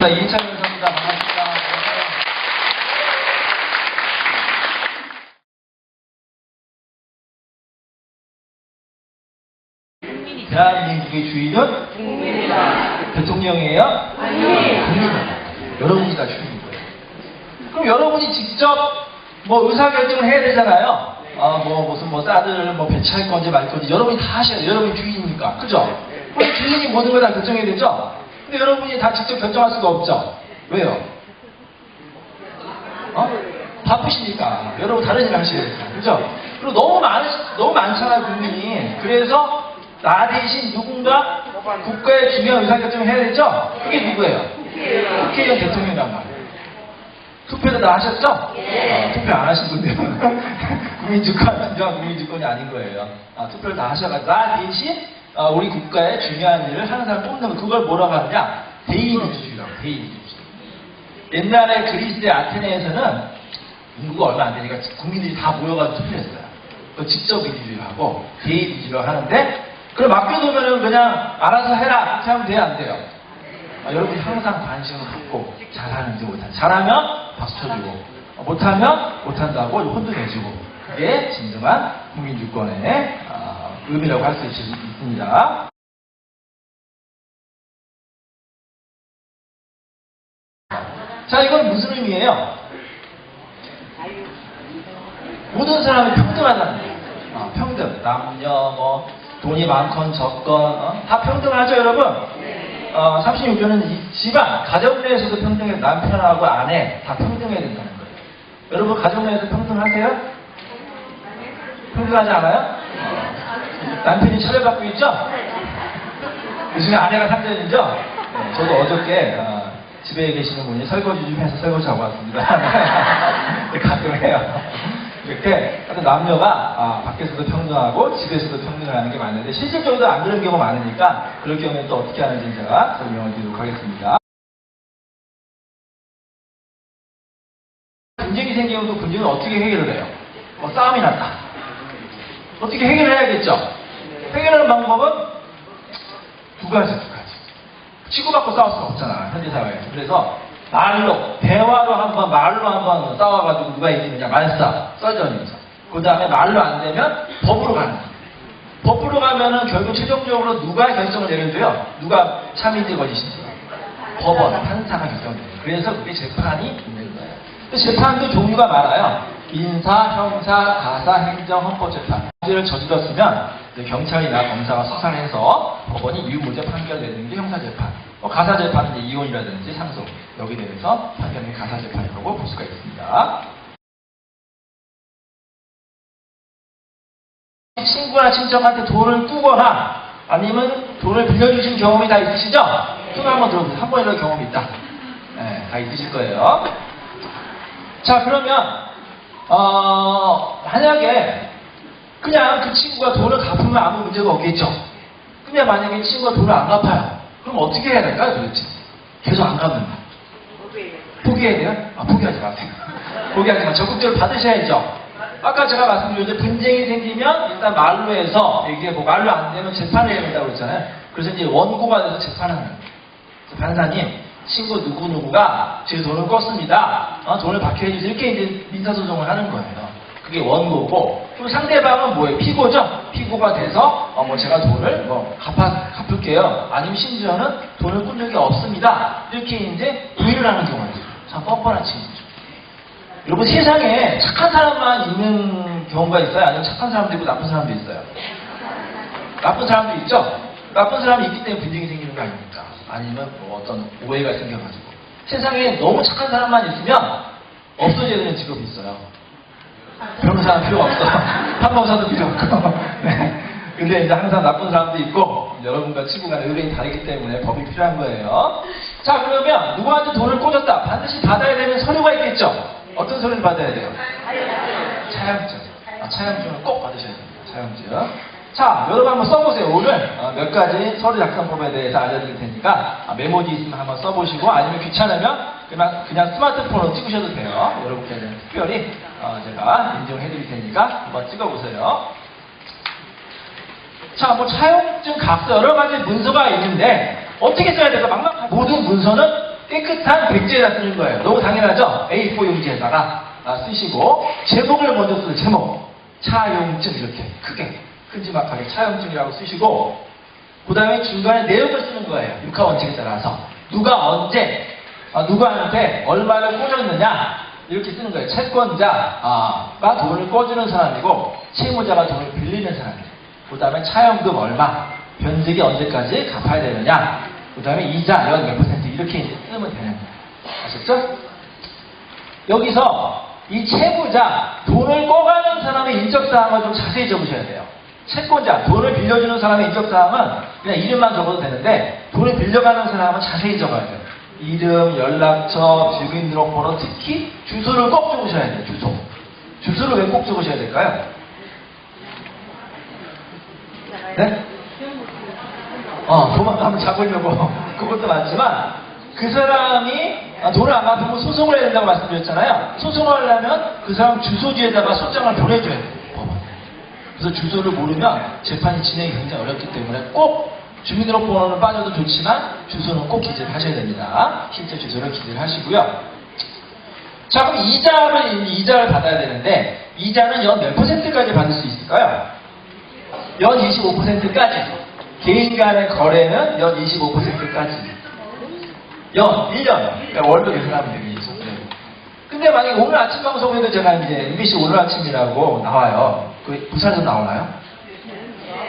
인사 이창현 선수입니다. 반갑습니다. 대한민국의 주인은 국민이다. 대통령이에요? 아니. 국민입니다. 여러분이 다 주인인 거예요. 그럼 여러분이 직접 뭐 의사결정을 해야 되잖아요. 무슨 쌀을 배치할 건지 말 건지 여러분이 다 하셔야 돼요. 여러분이 주인이니까. 그죠? 우리 주인이 모든 걸 다 결정해야 되죠? 근데 여러분이 다 직접 결정할 수가 없죠? 왜요? 바쁘시니까. 여러분 다른 일 하셔야 돼요. 그죠? 그리고 너무 많잖아요, 국민이. 그래서 나 대신 누군가 국가의 중요한 의사결정을 해야 되죠? 그게 누구예요? 국회의원 대통령이란 말이에요. 투표도 다 하셨죠? 투표 안 하신 분들은 국민주권, 진정한 국민주권이 아닌 거예요. 투표를 다 하셔가지고 나 대신 우리 국가의 중요한 일을 하는 사람 뽑는 거, 그걸 뭐라고 하느냐? 대의민주주의라고. 대의민주주의. 옛날에 그리스의 아테네에서는 인구가 얼마 안 되니까 국민들이 다 모여가지고 투표했어요. 직접 민주주의를 하고 대의민주주의를 하는데 그걸 맡겨두면은 그냥 알아서 해라 그렇게 하면 돼요, 안 돼요? 여러분이 항상 관심을 갖고 잘하는지 못하는지, 잘하면 박수 쳐주고 못하면 못한다고 혼도 내주고, 그게 진정한 국민주권의 의미라고 할 수 있습니다. 자, 이건 무슨 의미예요? 모든 사람이 평등하다는 거예요. 평등, 남녀, 돈이 많건 적건 다 평등하죠, 여러분? 36조는 집안, 가정 내에서도 평등해. 남편하고 아내 다 평등해야 된다는 거예요. 여러분 가정 내에서 평등하세요? 평등하지 않아요? 남편이 차별받고 있죠? 요즘에 아내가 상전이죠? 네, 저도 어저께 집에 계시는 분이 설거지 좀 해서 설거지하고 왔습니다. 가끔 해요. 이렇게 남녀가 밖에서도 평등하고 집에서도 평등하는 게 맞는데 실질적으로 안 그런 경우가 많으니까 그럴 경우에는 또 어떻게 하는지 제가 설명을 드리도록 하겠습니다. 분쟁이 생기면 또 분쟁은 어떻게 해결을 해요? 싸움이 났다. 어떻게 해결을 해야겠죠? 해결하는 방법은 두 가지. 치고받고 싸울 수가 없잖아, 현대 사회에. 그래서 말로, 대화로 말로 한번 싸워가지고 누가 이기느냐, 말싸, 썰전이죠. 그 다음에 말로 안 되면 법으로 가는 거예요. 법으로 가면은 결국 최종적으로 누가 결정을 내려줘요? 누가 참인지 거짓인지. 법원, 판사가 결정을 내려요. 그래서 그게 재판이 있는 거예요. 재판도 종류가 많아요. 민사, 형사, 가사, 행정, 헌법재판. 문제를 저질렀으면 경찰이나 검사가 수사해서 법원이 유무죄 판결 내리는 게 형사재판. 가사재판은 이혼이라든지 상속, 여기 대해서 판결은 가사재판이라고 볼 수가 있습니다. 친구나 친척한테 돈을 꾸거나 아니면 돈을 빌려주신 경험이 다 있으시죠? 손 한번 들어보세요. 한 번이라도 경험이 있다. 네, 다 있으실 거예요. 자, 그러면 만약에 그냥 그 친구가 돈을 갚으면 아무 문제가 없겠죠. 근데 만약에 친구가 돈을 안 갚아요. 그럼 어떻게 해야 될까요, 도대체? 계속 안 갚는다. 포기해야 돼요? 포기하지 마세요. 포기하지 마. 적극적으로 받으셔야죠. 아까 제가 말씀드렸죠. 분쟁이 생기면 일단 말로 해서, 이게 말로 안 되면 재판을 해야 된다고 했잖아요. 그래서 이제 원고가 돼서 재판을 하는 거예요. 판사님, 친구 누구누구가 제 돈을 껐습니다. 돈을 받게 해주세요. 이렇게 이제 민사소송을 하는 거예요. 그게 원고고, 그리고 상대방은 뭐예요? 피고죠? 피고가 돼서, 제가 돈을 갚을게요. 아니면 심지어는 돈을 꾼 적이 없습니다. 이렇게 이제 부인을 하는 경우가 있어요. 참 뻔뻔한 친구죠. 여러분, 세상에 착한 사람만 있는 경우가 있어요? 아니면 착한 사람도 있고 나쁜 사람도 있어요? 나쁜 사람도 있죠? 나쁜 사람이 있기 때문에 분쟁이 생기는 거 아닙니까? 아니면 어떤 오해가 생겨가지고. 세상에 너무 착한 사람만 있으면 없어져야 되는 직업이 있어요. 변호사는 필요 없어. 판검사도 필요 없고. 네. 근데 이제 항상 나쁜 사람도 있고, 여러분과 친구가 의뢰인이 다르기 때문에 법이 필요한 거예요. 자, 그러면 누구한테 돈을 꽂았다. 반드시 받아야 되는 서류가 있겠죠? 어떤 서류를 받아야 돼요? 차양증. 차양증을 꼭 받으셔야 됩니다. 차양증. 자, 여러분 한번 써보세요. 오늘 몇 가지 서류 작성법에 대해서 알려드릴 테니까 메모지 있으면 한번 써보시고, 아니면 귀찮으면 그냥 스마트폰으로 찍으셔도 돼요. 여러분께는 특별히 제가 인증해드릴 테니까 한번 찍어보세요. 자, 차용증, 각서 여러 가지 문서가 있는데 어떻게 써야 될까? 모든 문서는 깨끗한 백지에다 쓰는 거예요. 너무 당연하죠? A4 용지에다가 쓰시고 제목을 먼저 쓰세요. 제목. 차용증 이렇게 크게 큼지막하게 차용증이라고 쓰시고 그 다음에 중간에 내용을 쓰는 거예요. 육하 원칙에 따라서 누가 언제 누구한테 얼마를 꽂았느냐 이렇게 쓰는 거예요. 채권자가 돈을 꿔주는 사람이고 채무자가 돈을 빌리는 사람이에요. 그 다음에 차용금 얼마 변제기 언제까지 갚아야 되느냐 그 다음에 이자 연 몇 % 이렇게 이제 쓰면 되는 거예요. 아셨죠? 여기서 이 채무자 돈을 꿔가는 사람의 인적사항을 좀 자세히 적으셔야 돼요. 채권자 돈을 빌려주는 사람의 인적사항은 그냥 이름만 적어도 되는데 돈을 빌려가는 사람은 자세히 적어야 돼요. 이름, 연락처, 주민등록번호, 특히 주소를 꼭 적으셔야 돼요. 주소를 왜 꼭 적으셔야 될까요? 네? 도망 한번 잡으려고 그것도 많지만 그 사람이 돈을 안 갚으면 소송을 해야 된다고 말씀드렸잖아요. 소송을 하려면 그 사람 주소지에다가 소장을 보내줘야 돼요. 그래서 주소를 모르면 재판이 진행이 굉장히 어렵기 때문에 꼭 주민등록번호는 빠져도 좋지만 주소는 꼭 기재를 하셔야 됩니다. 실제 주소를 기재를 하시고요. 자, 그럼 이자를 받아야 되는데 이자는 연 몇 %까지 받을 수 있을까요? 연 25%까지. 개인 간의 거래는 연 25%까지. 연 1년. 그러니까 월로 계산하면 되겠죠. 근데 만약에 오늘 아침 방송에도 제가 이제 MBC 오늘 아침이라고 나와요. 그 부산에서 나오나요?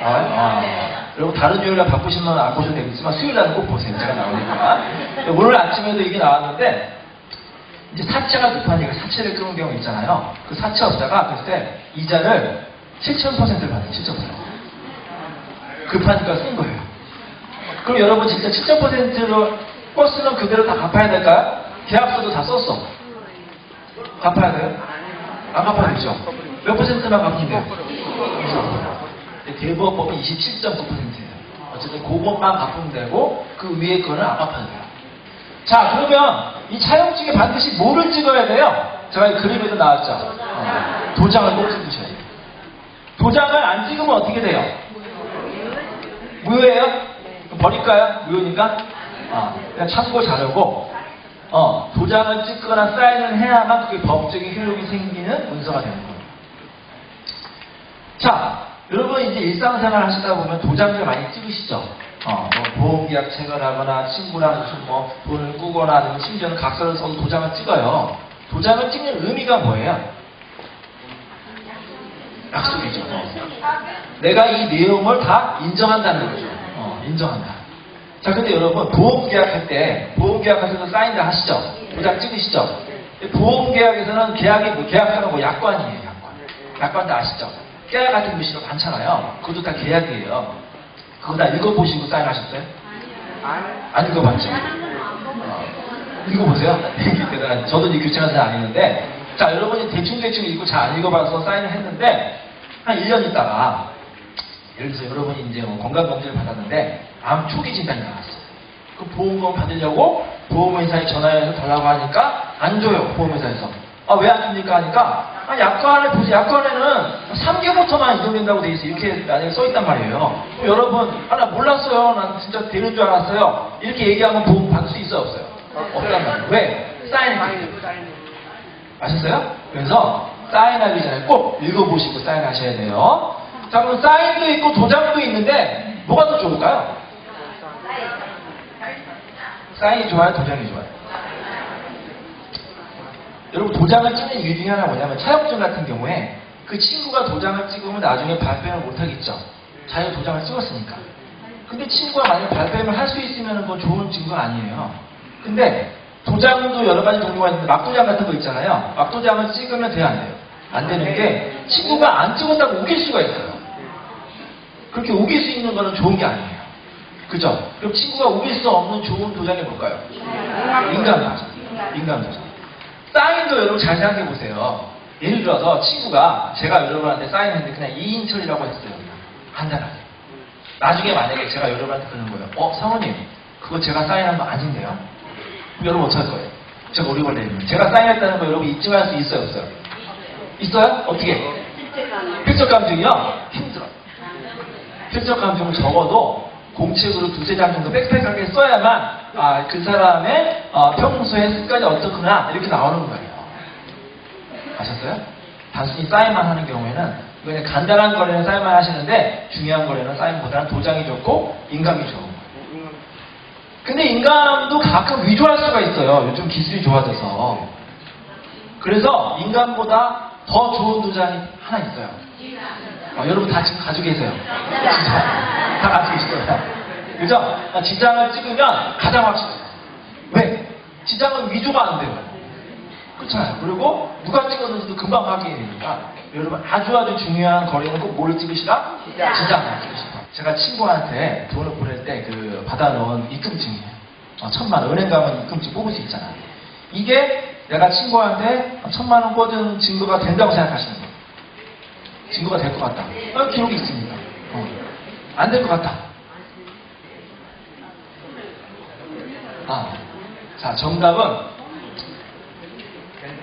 나와요? 여러분 다른 요일날 바쁘신 분은 안 보셔도 되겠지만 수요일날은 꼭 보세요. 제가 나오니까. 오늘 아침에도 이게 나왔는데 이제 사채가 급하니까 사채를 끊은 경우 있잖아요. 그 사채업자가 그때 이자를 7,000%를 받아요. 7,000%. 급하니까 쓴 거예요. 그럼 여러분 진짜 7,000%로 버스는 그대로 다 갚아야 될까요? 계약서도 다 썼어. 갚아야 돼요? 안 갚아야 되죠? 몇 %만 갚으면 돼요? 대법원은 27.9%예요. 어쨌든 그것만 갚으면 되고 그 위에 거는 안 갚아도 돼요. 자, 그러면 이 차용증에 반드시 뭐를 찍어야 돼요? 제가 이 그림에도 나왔죠? 도장을 꼭 찍으셔야 돼요. 도장을 안 찍으면 어떻게 돼요? 무효예요? 버릴까요? 무효니까? 그냥 참고 자르고 도장을 찍거나 사인을 해야만 그게 법적인 효력이 생기는 문서가 되는 거예요. 자, 여러분 이제 일상생활 하시다 보면 도장을 많이 찍으시죠? 뭐 보험계약 체결하거나 친구랑 무슨 뭐 돈을 꾸거나 아니면 심지어는 각서를 써서 도장을 찍어요. 도장을 찍는 의미가 뭐예요? 약속이죠. 내가 이 내용을 다 인정한다는 거죠. 인정한다. 자, 근데 여러분 보험계약할 때 보험계약하셔서 사인을 하시죠? 도장 찍으시죠? 보험계약에서는 계약서는 뭐 약관이에요. 약관도 아시죠? 계약 같은 글씨가 많잖아요. 그것도 다 계약이에요. 그거 다 읽어보시고 사인하셨어요? 안 읽어봤죠? 읽어보세요. 대단한. 저도 이 교체한 사람 아니는데 자, 여러분이 대충 읽고 잘 안 읽어봐서 사인을 했는데 한 1년 있다가 예를 들어서 여러분이 이제 건강검진을 받았는데 암 초기 진단이 나왔어요. 그 보험금 받으려고 보험회사에 전화해서 달라고 하니까 안 줘요. 보험회사에서. 왜 안 줍니까? 하니까 약관을 보세요. 약관에는 3개부터만 이동된다고 돼 있어요. 이렇게 만약에 써있단 말이에요. 그럼 여러분 나 몰랐어요. 난 진짜 되는 줄 알았어요. 이렇게 얘기하면 보험 받을 수 있어요? 없어요? 없단 말이에요. 왜? 사인했기 때문에. 아셨어요? 그래서 사인하기 전에 꼭 읽어보시고 사인하셔야 돼요. 자, 그럼 사인도 있고 도장도 있는데 뭐가 더 좋을까요? 사인이 좋아요? 도장이 좋아요? 여러분 도장을 찍는 이유 중에 하나가 뭐냐면 차용증 같은 경우에 그 친구가 도장을 찍으면 나중에 발표를 못하겠죠. 자기가 도장을 찍었으니까. 근데 친구가 만약에 발표를 할 수 있으면 그건 좋은 증거가 아니에요. 근데 도장도 여러 가지 종류가 있는데 막도장 같은 거 있잖아요. 막도장을 찍으면 돼요? 안 돼요? 안 되는 게 친구가 안 찍었다고 우길 수가 있어요. 그렇게 우길 수 있는 거는 좋은 게 아니에요. 그죠? 그럼 친구가 우길 수 없는 좋은 도장이 뭘까요? 인간도장. 인간도장. 사인도 여러분 잘 생각해 보세요. 예를 들어서 친구가 제가 여러분한테 사인했는데 그냥 이인철이라고 했어요. 간단하게. 나중에 만약에 제가 여러분한테 그러는 거예요. 사모님 그거 제가 사인한 거 아닌데요? 그럼 여러분 어떻게 할 거예요? 제가 오래 걸리면 제가 사인했다는 거 여러분 입증할 수 있어요? 없어요? 있어요? 어떻게? 필적 감증이요? 힘들어. 필적 감증을 적어도 공책으로 두세 장 정도 빽빽하게 써야만 그 사람의 평소의 습관이 어떻구나 이렇게 나오는 거예요. 아셨어요? 단순히 사인만 하는 경우에는 그냥 간단한 거래는 사인만 하시는데 중요한 거래는 사인보다는 도장이 좋고 인감이 좋은 거예요. 근데 인감도 가끔 위조할 수가 있어요. 요즘 기술이 좋아져서. 그래서 인감보다 더 좋은 도장이 하나 있어요. 여러분 다 지금 가지고 계세요. 진짜 다 가지고 계시죠. 그죠? 지장을 찍으면 가장 확실해요. 왜? 지장은 위조가 안 돼요. 그렇잖아요. 그리고 누가 찍었는지도 금방 확인이 되니까 여러분 아주 중요한 거래는 꼭 뭐를 찍으시라? 지장을 찍으시라. 제가 친구한테 돈을 보낼 때 그 받아놓은 입금증이에요. 1,000만 원. 은행 가면 입금증 뽑을 수 있잖아요. 이게 내가 친구한테 1,000만 원 꽂은 증거가 된다고 생각하시는 거예요. 증거가 될 것 같다. 기록이 있습니다. 안 될 것 같다. 자, 정답은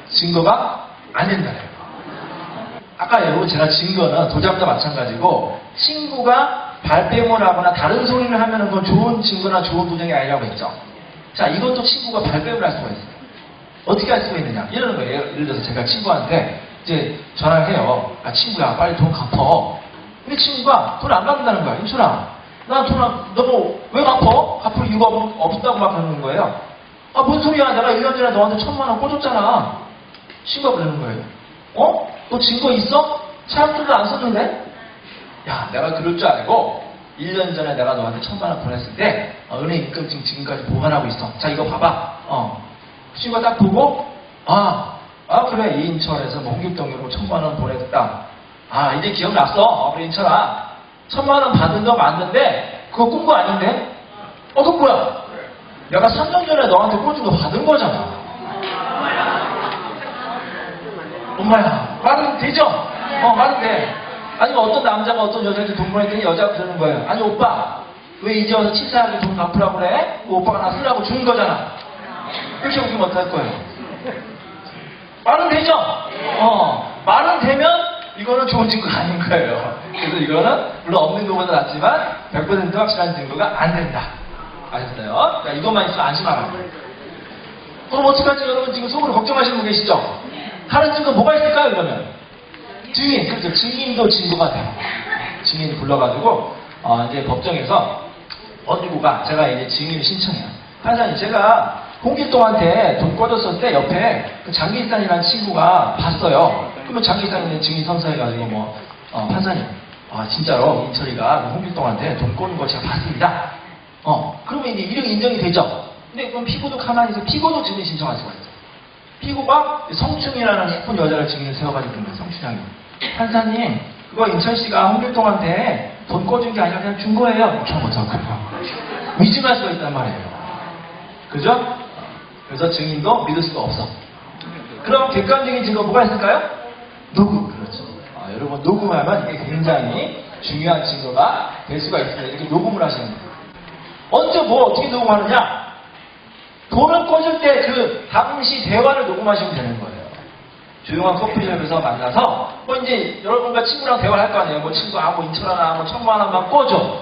증거가 안 된다예요. 아까 여러분 제가 증거는 도장도 마찬가지고 친구가 발뺌을 하거나 다른 소리를 하면 그건 좋은 증거나 좋은 도장이 아니라고 했죠. 자, 이것도 친구가 발뺌을 할 수가 있어요. 어떻게 할 수가 있느냐? 이러는 거예요. 예를 들어서 제가 친구한테 이제 전화를 해요. 친구야, 빨리 돈 갚어. 근데 친구가 돈 안 갚는다는 거야. 인춘아, 나 돈 너 왜 갚어? 갚을 이유가 없다고 막 그러는 거예요. 뭔 소리야? 내가 1년 전에 너한테 1,000만 원 꽂았잖아. 친구가 그러는 거예요. 너 증거 있어? 차약들도 안 썼는데? 야, 내가 그럴 줄 알고 1년 전에 내가 너한테 1,000만 원 보냈을 때 은행 입금증 지금까지 보관하고 있어. 자, 이거 봐봐. 친구가 딱 보고 그래, 이인철에서 홍길동으로 1,000만 원 보냈다. 이제 기억났어. 그래, 인철아, 1,000만 원 받은 거 맞는데 그거 꾼 거 아닌데? 그거 뭐야? 내가 3년 전에 너한테 꽂은 거 받은 거잖아. 엄마야, 말은 되죠? 말은 돼. 아니면 어떤 남자가 어떤 여자한테 돈 보냈더니 여자가 그러는 거예요. 아니, 오빠, 왜 이제 와서 치사하게 돈 갚으라고 그래? 오빠가 나 쓰라고 준 거잖아. 이렇게 웃기면 어떡할 거예요? 말은 되죠? 말은 되면 이거는 좋은 증거가 아닌 거예요. 그래서 이거는 물론 없는 것보다 낫지만 100% 확실한 증거가 안 된다. 아셨어요? 자, 이것만 있으면 안심하라. 그럼 어떡하지? 여러분 지금 속으로 걱정하시는 분 계시죠? 다른 증거 뭐가 있을까요? 그러면 증인, 그렇죠. 증인도 증거가 돼요. 증인 불러가지고 이제 법정에서 어디고 가? 제가 이제 증인을 신청해요. 판사님, 제가 홍길동한테 돈 꿔줬을 때 옆에 그 장기산이라는 친구가 봤어요. 그러면 장기산이 증인 선서해가지고 판사님, 진짜로 인철이가 홍길동한테 돈 꿔는 거 제가 봤습니다. 그러면 이제 이름이 인정이 되죠. 근데 그럼 피고도 가만히 있어. 피고도 증인 신청할 수가 있어요. 피고가 성춘이라는 예쁜 여자를 증인을 세워가지고 그런 거예요. 성춘향이. 판사님, 그거 인철 씨가 홍길동한테 돈 꿔준 게 아니라 그냥 준 거예요. 이렇게 하면 어떡해요? 위증할 수가 있단 말이에요. 그죠? 그래서 증인도 믿을 수가 없어. 그럼 객관적인 증거 뭐가 있을까요? 녹음. 그렇죠. 여러분, 녹음하면 이게 굉장히 중요한 증거가 될 수가 있습니다. 이렇게 녹음을 하시는 거예요. 언제 어떻게 녹음하느냐? 돈을 꿔줄 때 그 당시 대화를 녹음하시면 되는 거예요. 조용한 커피숍에서 만나서 이제 여러분과 친구랑 대화를 할 거 아니에요. 친구 인철아 1,000만 원만 꿔줘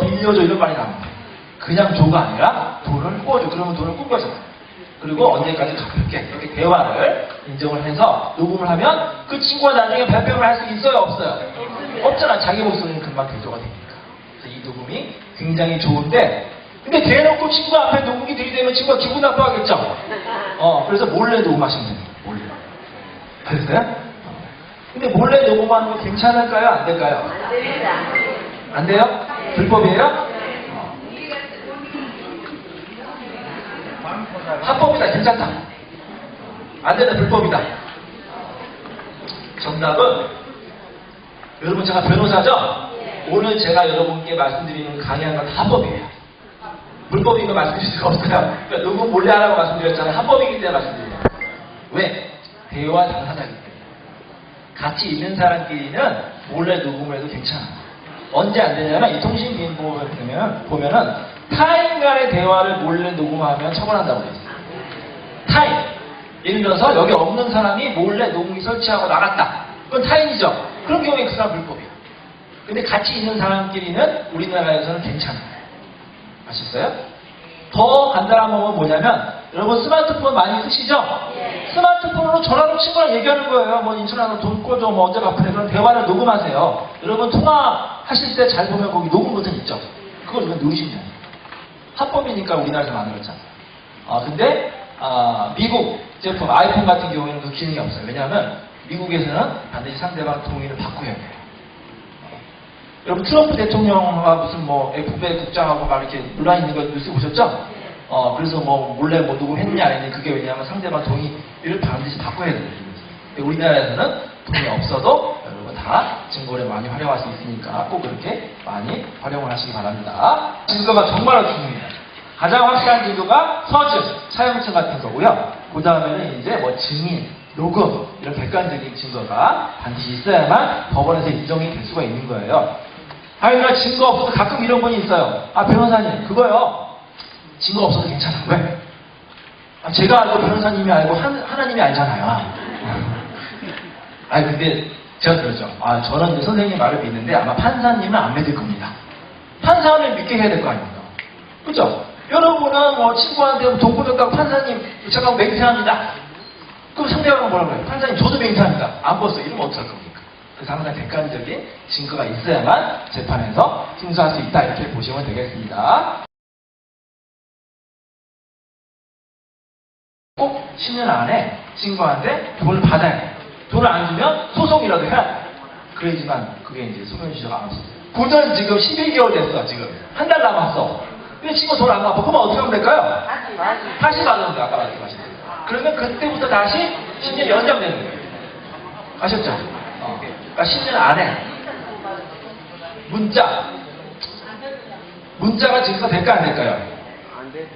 빌려줘 이런 말이 나옵니다. 그냥 줘가 아니라 돈을 꿔줘. 그러면 돈을 꾼 거잖아요. 그리고 언제까지 갚을게. 이렇게 대화를 인정을 해서 녹음을 하면 그 친구가 나중에 발뺌을 할 수 있어요? 없어요? 없잖아. 자기 목소리는 금방 대조가 되니까. 그래서 이 녹음이 굉장히 좋은데 근데 대놓고 친구 앞에 녹음이 들이대면 친구가 기분 나빠하겠죠? 그래서 몰래 녹음하시면 됩니다. 몰래. 그랬어요? 근데 몰래 녹음하는 거 괜찮을까요? 안 될까요? 안 됩니다. 안 돼요? 불법이에요? 합법이다. 괜찮다. 안 된다. 불법이다. 정답은 여러분 제가 변호사죠? 오늘 제가 여러분께 말씀드리는 강의하는 건 합법이에요. 불법인 거 말씀드릴 수가 없어요. 그러니까 녹음 몰래 하라고 말씀드렸잖아요. 합법이기 때문에 말씀드려요. 왜? 대화 당사자이기 때문에. 같이 있는 사람끼리는 몰래 녹음을 해도 괜찮아요. 언제 안 되냐면 이 통신비밀보호 보면은 타인 간의 대화를 몰래 녹음하면 처벌한다고 되어 있어요. 타인. 예를 들어서 여기 없는 사람이 몰래 녹음기 설치하고 나갔다. 그건 타인이죠. 그런 경우에 그 사람 불법이에요. 근데 같이 있는 사람끼리는 우리나라에서는 괜찮아요. 아셨어요? 더 간단한 방법은 뭐냐면, 여러분 스마트폰 많이 쓰시죠? 스마트폰으로 전화로 친구랑 얘기하는 거예요. 뭐 인천하고 돈 꿔줘, 뭐 언제 갚으래. 그런 대화를 녹음하세요. 여러분 통화하실 때 잘 보면 거기 녹음 버튼 있죠? 그걸 누르시면 돼요. 합법이니까 우리나라에서 만들었잖아요. 근데 미국 제품 아이폰 같은 경우에는 그 기능이 없어요. 왜냐하면 미국에서는 반드시 상대방 동의를 받고 해야 돼요. 여러분 트럼프 대통령과 무슨 뭐 FBI 국장하고 막 이렇게 논란 있는 거 뉴스 보셨죠? 그래서 뭐 몰래 뭐 누구 했냐 아니냐, 그게 왜냐하면 상대방 동의를 반드시 받고 해야 돼요. 우리나라에서는 동의 없어도 여러분 다 증거를 많이 활용할 수 있으니까 꼭 그렇게 많이 활용을 하시기 바랍니다. 증거가 정말로 중요해요. 가장 확실한 증거가 서증, 사용증 같은 거고요. 그 다음에는 이제 뭐 증인, 녹음, 이런 객관적인 증거가 반드시 있어야만 법원에서 인정이 될 수가 있는 거예요. 그러니까 증거 없어도 가끔 이런 분이 있어요. 변호사님, 그거요. 증거 없어도 괜찮아. 왜? 제가 알고 변호사님이 알고 하나님이 알잖아요. 근데 제가 그러죠. 저는 이제 선생님 말을 믿는데 아마 판사님은 안 믿을 겁니다. 판사는 믿게 해야 될 거 아닙니까? 그죠? 여러분은 뭐 친구한테 돈 꿔줬다고 판사님 잠깐 맹세합니다. 그럼 상대방은 뭐라고 해요? 판사님 저도 맹세합니다. 안 꿨어요. 이러면 어떡할 겁니까? 그래서 항상 객관적인 증거가 있어야만 재판에서 승소할 수 있다, 이렇게 보시면 되겠습니다. 꼭 10년 안에 친구한테 돈을 받아야 돼요. 돈을 안 주면 소송이라도 해야 돼요. 그래야지만 그게 이제 소멸시효가 안 없어요. 고전 지금 11개월 됐어. 지금 한 달 남았어. 근데 친구 돈 안 갚아. 그러면 어떻게 하면 될까요? 다시 받으면 돼요. 아까 말씀하신 대로. 그러면 그때부터 다시 10년 연장되는 거예요. 아셨죠? 그러니까 10년 안에 문자가 증거 될까 안 될까요? 안 돼.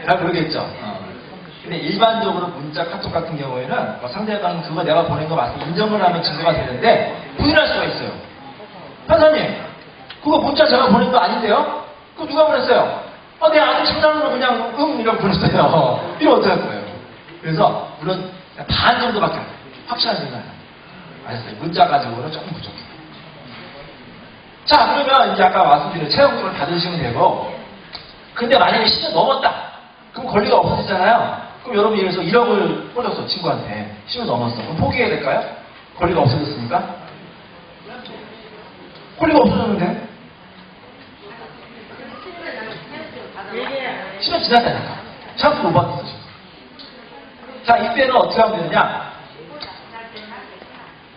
잘 모르겠죠. 근데 일반적으로 문자, 카톡 같은 경우에는 상대방 그거 내가 보낸 거 맞습니다. 인정을 하면 증거가 되는데 부인할 수가 있어요. 판사님, 그거 문자 제가 보낸 거 아닌데요? 그거 누가 보냈어요? 내 아들 청장으로 그냥 이라고 보냈어요. 이거 어떻게 할 거예요? 그래서 물론 반 정도밖에 안 돼요. 확실한 증거는 아셨어요? 문자 가지고는 조금 부족해요. 자, 그러면 이제 아까 말씀드린 채용증을 받으시면 되고, 근데 만약에 10년 넘었다. 그럼 권리가 없어지잖아요. 그럼 여러분 예를 들어서 1억을 꽂았어, 친구한테. 10년 넘었어. 그럼 포기해야 될까요? 권리가 없어졌으니까? 권리가 없어졌는데? 10년 지났다니까. 참 못 받았어, 지금. 자, 이때는 어떻게 하면 되느냐?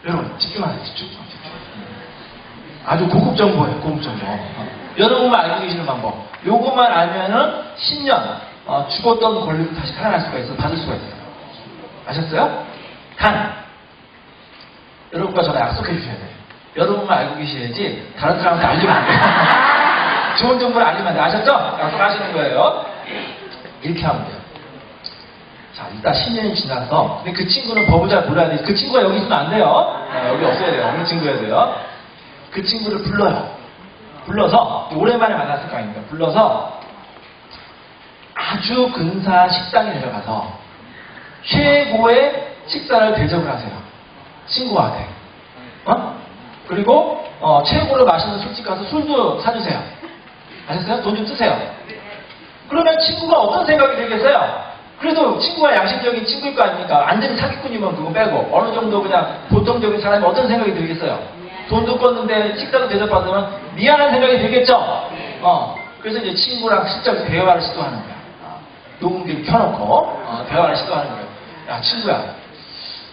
여러분, 집중하세요, 집중. 아주 고급 정보예요, 고급 정보. 여러분만 알고 계시는 방법. 요것만 알면은 10년, 죽었던 권리를 다시 살아날 수가 있어요. 받을 수가 있어요. 아셨어요? 단, 여러분과 저랑 약속해 주셔야 돼요. 여러분만 알고 계셔야지 다른 사람한테 알리면 안 돼요. 좋은 정보를 알리면 안 돼요. 아셨죠? 약속하시는 거예요. 이렇게 하면 돼요. 자, 일단 10년이 지나서, 근데 그 친구는 법을 잘 몰라야 돼요. 그 친구가 여기 있으면 안 돼요. 여기 없어야 돼요. 없는 친구여야 돼요. 그 친구를 불러요. 불러서, 오랜만에 만났을 거 아닙니까? 불러서 아주 근사한 식당에 내려가서 최고의 식사를 대접을 하세요. 친구한테. 그리고 최고로 맛있는 술집 가서 술도 사주세요. 아셨어요? 돈 좀 쓰세요. 그러면 친구가 어떤 생각이 들겠어요? 그래도 친구가 양심적인 친구일 거 아닙니까? 안 되는 사기꾼이면 그거 빼고 어느 정도 그냥 보통적인 사람이 어떤 생각이 들겠어요? 돈도 껐는데 식사도 대접받으면 미안한 생각이 들겠죠? 그래서 이제 친구랑 실제로 대화를 시도하는 거야. 녹음기를 켜놓고 대화를 시도하는 거예요. 야, 친구야,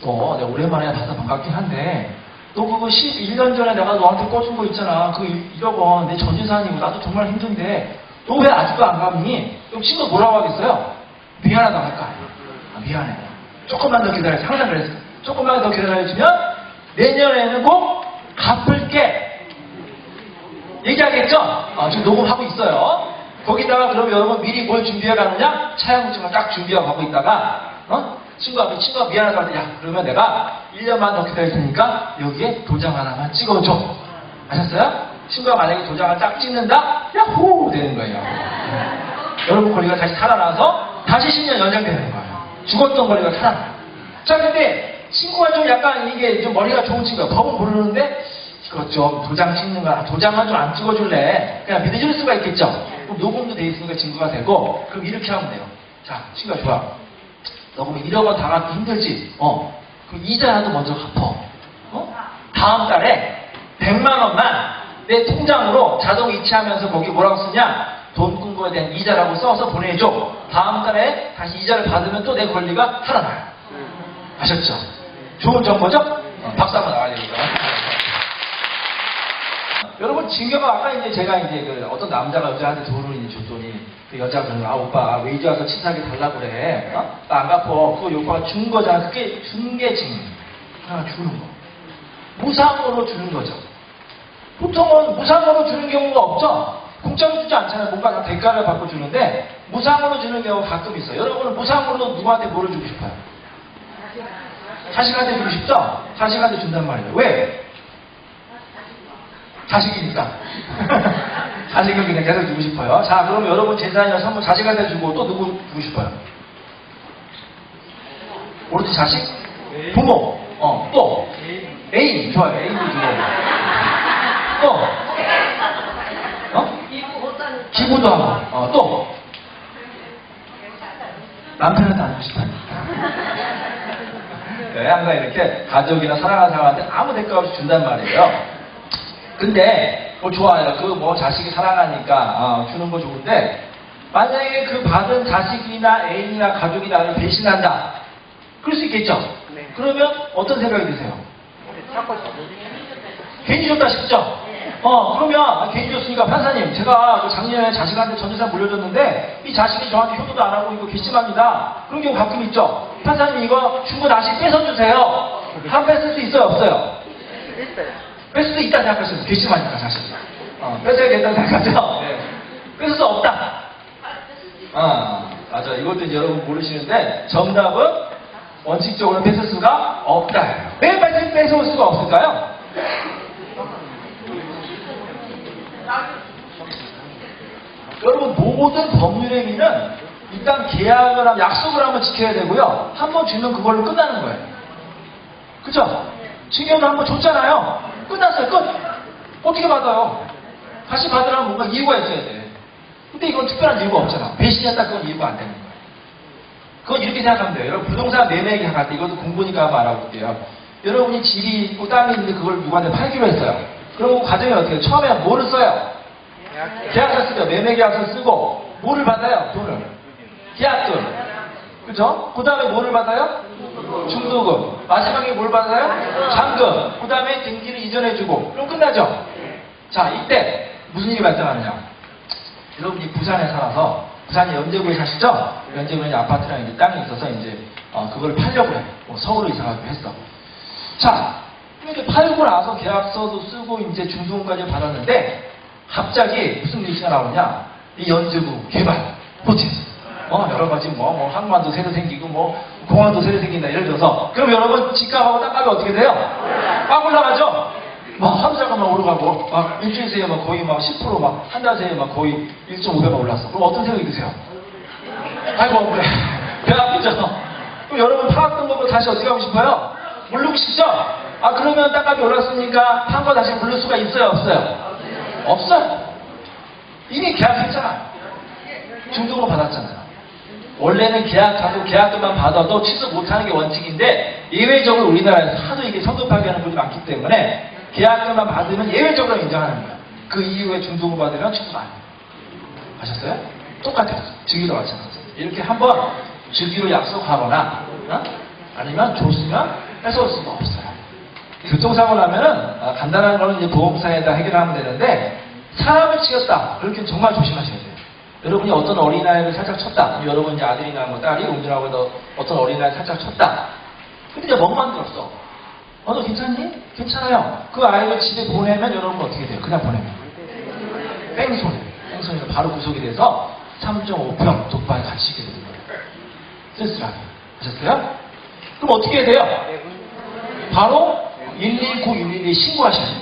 너 내가 오랜만에 봐서 반갑긴 한데 너 그거 11년 전에 내가 너한테 꿔준 거 있잖아. 그 1억 원 내 전재산이고 나도 정말 힘든데 너 왜 아직도 안 갚니? 그럼 친구가 뭐라고 하겠어요? 미안하다고 할 거 아니야. 미안해. 조금만 더 기다려. 항상 그랬어. 조금만 더 기다려주면 내년에는 꼭 갚을게. 얘기하겠죠? 지금 녹음하고 있어요. 거기다가 그럼 여러분 미리 뭘 준비해 가느냐? 차용증을 딱 준비하고 가고 있다가 친구가 미안하다고 할 때, 야, 그러면 내가 1년만 더 기다릴 테니까 여기에 도장 하나만 찍어줘. 아셨어요? 친구가 만약에 도장을 딱 찍는다? 야호! 되는 거예요. 여러분 권리가 다시 살아나서 다시 10년 연장되는 거예요. 죽었던 권리가 살아나요. 자, 근데 친구가 좀 약간 이게 좀 머리가 좋은 친구야. 법은 모르는데 이거 좀 도장 찍는 거야. 도장만 좀 안 찍어줄래? 그냥 믿어줄 수가 있겠죠? 그럼 녹음도 돼 있으니까 증거가 되고, 그럼 이렇게 하면 돼요. 자, 친구가 좋아. 너 그럼 1억 원 다 갚기 힘들지? 그럼 이자라도 먼저 갚어. 다음 달에 100만 원만 내 통장으로 자동 이체하면서 거기 뭐라고 쓰냐? 돈 꾼 거에 대한 이자라고 써서 보내줘. 다음 달에 다시 이자를 받으면 또 내 권리가 살아나요. 아셨죠? 좋은 정보죠? 박수 한번 나와야 되겠죠? 여러분, 징계가 아까 이제 제가 이제 그 어떤 남자가 여자한테 돈을 이제 줬더니 그 여자가 그러는 거야. 아, 오빠, 왜 이제 와서 치사하게 달라고 그래? 나 안 갚어. 그거 오빠가 준 거잖아. 그게 준 게 징계. 하나 주는 거. 무상으로 주는 거죠. 보통은 무상으로 주는 경우가 없죠? 공짜로 주지 않잖아요. 뭔가 다 대가를 받고 주는데 무상으로 주는 경우가 가끔 있어요. 여러분은 무상으로 누구한테 뭐를 주고 싶어요? 자식한테 주고 싶죠? 자식한테 준단 말이에요. 왜? 자식이니까. 자식은 그냥 계속 주고 싶어요. 자, 그럼 여러분 재산이나 선물 자식한테 주고 또 누구 주고 싶어요? 오로지 자식? 부모. 또 애인. 좋아요. 애인도 주고. 또 기부도 하고. 또 남편한테 안 주고 싶다니까. 네, 항상 이렇게 가족이나 사랑하는 사람한테 아무 대가 없이 준단 말이에요. 근데 좋아요. 그 뭐 자식이 사랑하니까 주는 거 좋은데 만약에 그 받은 자식이나 애인이나 가족이 나를 배신한다. 그럴 수 있겠죠? 네. 그러면 어떤 생각이 드세요? 괜히 줬다 싶죠? 그러면 괜히 줬으니까 판사님, 제가 그 작년에 자식한테 전 재산 물려줬는데 이 자식이 저한테 효도도 안 하고 이거 괘씸합니다. 그런 경우 가끔 있죠? 판사님, 이거 준 거 다시 뺏어주세요. 한 뺏을 수 있어요, 없어요? 뺏을 수 있다 생각하시면 괘씸하니까 자식. 뺏어야겠다는 생각하죠? 네. 뺏을 수 없다. 맞아. 이것도 이제 여러분 모르시는데 정답은 원칙적으로 뺏을 수가 없다. 왜 뺏어올 수가 없을까요? 여러분, 모든 법률의 의미는 일단 계약을 하면 약속을 한번 지켜야 되고요. 한번 주면 그걸로 끝나는 거예요. 그죠? 징계는 한번 줬잖아요. 끝났어요. 끝. 어떻게 받아요? 다시 받으려면 뭔가 이유가 있어야 돼. 근데 이건 특별한 이유가 없잖아. 배신했다, 그건 이유가 안 되는 거예요. 그건 이렇게 생각하면 돼요. 여러분, 부동산 매매 계약할 때 이것도 공부니까 한번 알아볼게요. 여러분이 집이 있고 땅이 있는데 그걸 누구한테 팔기로 했어요. 그럼 그 과정이 어떻게 해요? 처음에 뭐를 써요? 계약서 쓰죠. 매매 계약서 쓰고 뭐를 받아요? 돈을. 계약금. 그죠? 그 다음에 뭐를 받아요? 중도금. 마지막에 뭘 받아요? 잔금. 그 다음에 등기를 이전해주고. 그럼 끝나죠? 자, 이때 무슨 일이 발생하느냐? 여러분이 부산에 살아서 부산이 연제구에 사시죠? 연제구에 이제 아파트랑 이제 땅이 있어서 이제 그걸 팔려고 해. 서울로 이사가기로 했어. 자, 이렇게 팔고 나서 계약서도 쓰고 이제 중도금까지 받았는데 갑자기 무슨 뉴스가 나오냐? 이 연제구 개발 호텔. 여러 가지 뭐 항만도 새로 생기고 뭐 공항도 새로 생긴다 예를 들어서 그럼 여러분 집값하고 땅값이 어떻게 돼요? 막 올라가죠? 막 하루 잠깐만 오르가고 막 일주일 새에 막 거의 막 10% 막 한 달 새에 막 거의 1.5배가 올랐어. 그럼 어떤 생각이 드세요? 아이고 그래 배 아프죠? 그럼 여러분 팔았던 거 다시 어떻게 하고 싶어요? 물르고 싶죠? 그러면 땅값이 올랐으니까 판 거 다시 물릴 수가 있어요 없어요? 없어요. 이미 계약했잖아. 중도금을 받았잖아요. 원래는 계약하고 계약금만 받아도 취소 못하는 게 원칙인데 예외적으로 우리나라에서 하도 이게 성급하게 하는 분이 많기 때문에 계약금만 받으면 예외적으로 인정하는 거예요. 그 이후에 중도금 받으면 취소가 안 돼요. 아셨어요? 똑같아요. 주기도 마찬가지예요. 이렇게 한번 주기로 약속하거나 아니면 줬으면 뺏어올 수가 없어요. 교통사고 나면은 간단한 거는 이제 보험사에다 해결하면 되는데 사람을 치였다. 그렇게 정말 조심하셔야 돼요. 여러분이 어떤 어린아이를 살짝 쳤다. 여러분 이제 아들이나 뭐 딸이 운전하고 어떤 어린아이를 살짝 쳤다. 근데 이제 멍만 들었어. 너 괜찮니? 괜찮아요. 그 아이를 집에 보내면 여러분 어떻게 돼요? 그냥 보내면 뺑소니가 바로 구속이 돼서 3.5평 독방에 갇히게 되는 거예요. 쓸쓸하게. 아셨어요? 그럼 어떻게 해야 돼요? 바로 119, 112에 신고하셔야 돼요.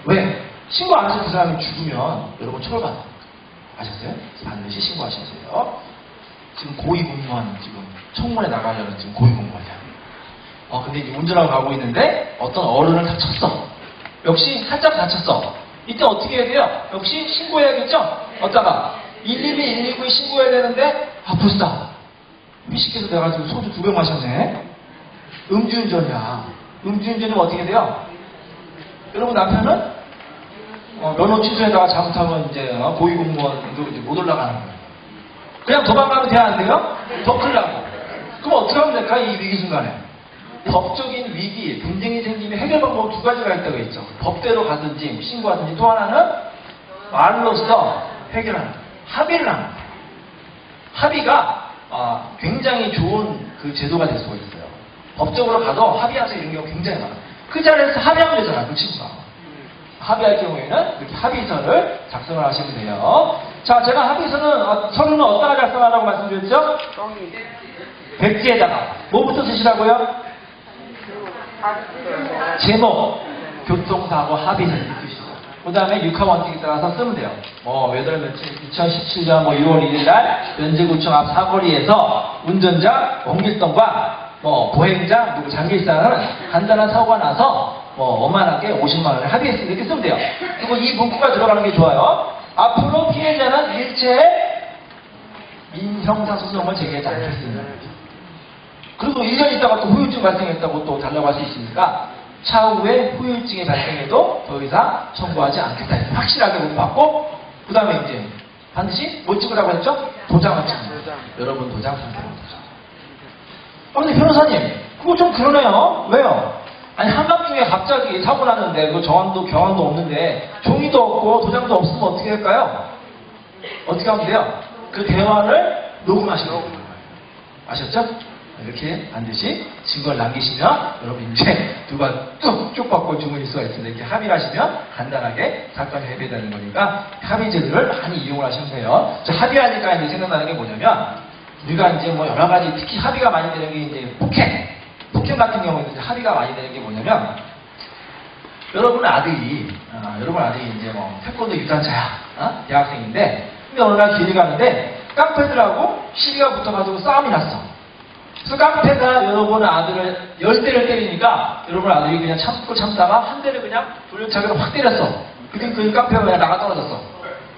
왜? 신고 안 해서 그 사람이 죽으면 여러분 처벌받아요. 아셨어요? 반드시 신고하셔야 돼요. 지금 고위공무원 지금 청문회 나가려는 지금 고위공무원이야. 근데 이제 운전하고 가고 있는데 어떤 어른을 다쳤어. 역시 살짝 다쳤어. 이때 어떻게 해야 돼요? 역시 신고해야겠죠? 어디다가? 112, 119에 신고해야 되는데 불싸. 회식해서 내가 지금 소주 2병 마셨네. 음주운전이야. 음주운전이면 어떻게 돼요? 여러분 남편은 면허 취소에다가 잘못하면 이제 고위공무원도 이제 못 올라가는 거예요. 그냥 도망가면 돼야 안 돼요? 더 큰일 나고. 그럼 어떻게 하면 될까? 이 위기 순간에. 법적인 위기, 분쟁이 생기면 해결 방법 2가지가 있다고 했죠. 법대로 가든지 신고하든지, 또 하나는 말로써 해결하는 거예요. 합의를 하는 거예요. 합의가 굉장히 좋은 그 제도가 될 수가 있어요. 법적으로 가도 합의하자 이런 경우가 굉장히 많아요. 그 자리에서 합의하면 되잖아, 그 친구가. 합의할 경우에는 이렇게 합의서를 작성을 하시면 돼요. 자, 제가 합의서는, 서류는 어디다가 작성하라고 말씀드렸죠? 백지에다가. 뭐부터 쓰시라고요? 제목, 교통사고 합의서 이렇게 쓰시죠. 그 다음에 육하 원칙에 따라서 쓰면 돼요. 몇월 며칠, 2017년 6월 1일 날 면제구청 앞 사거리에서 운전자 원길동과 보행자 누구 장기일사는 간단한 사고가 나서 원만하게 50만 원에 합의했습니다. 이렇게 쓰면 돼요. 그리고 이 문구가 들어가는 게 좋아요. 앞으로 피해자는 일체 민형사소송을 제기하지 않겠습니다. 그리고 1년 있다가 또 후유증 발생했다고 또 달라고 할 수 있으니까 차후에 후유증이 발생해도 더 이상 청구하지 않겠다. 확실하게 못 받고, 그 다음에 이제 반드시 뭐 찍으라고 했죠? 도장을 찍는. 여러분 도장 상태로 도장. 근데 변호사님, 그거 좀 그러네요. 왜요? 아니, 한밤중에 갑자기 사고 났는데, 그 정황도 경황도 없는데, 종이도 없고 도장도 없으면 어떻게 할까요? 어떻게 하면 돼요? 그 대화를 녹음하시는 거예요. 아셨죠? 이렇게 반드시 증거를 남기시면 여러분 이제 누가 쭉 받고 주문일 수가 있습니다. 이렇게 합의를 하시면 간단하게 사건이 해결되는 거니까 합의제도를 많이 이용을 하시면 돼요. 합의하니까 이제 생각나는 게 뭐냐면, 우리가 이제 여러 가지, 특히 합의가 많이 되는 게 이제 폭행 같은 경우에는 이제 합의가 많이 되는 게 뭐냐면, 여러분 아들이 이제 태권도 유단자야, 대학생인데, 근데 어느 날 길을 가는데 깡패들하고 시비가 붙어가지고 싸움이 났어. 그래서 깡패가 여러분 아들을 10대를 때리니까 여러분 아들이 그냥 참다가 한 대를 그냥 돌려차기로 확 때렸어. 근데 그 깡패가 그냥 나가 떨어졌어.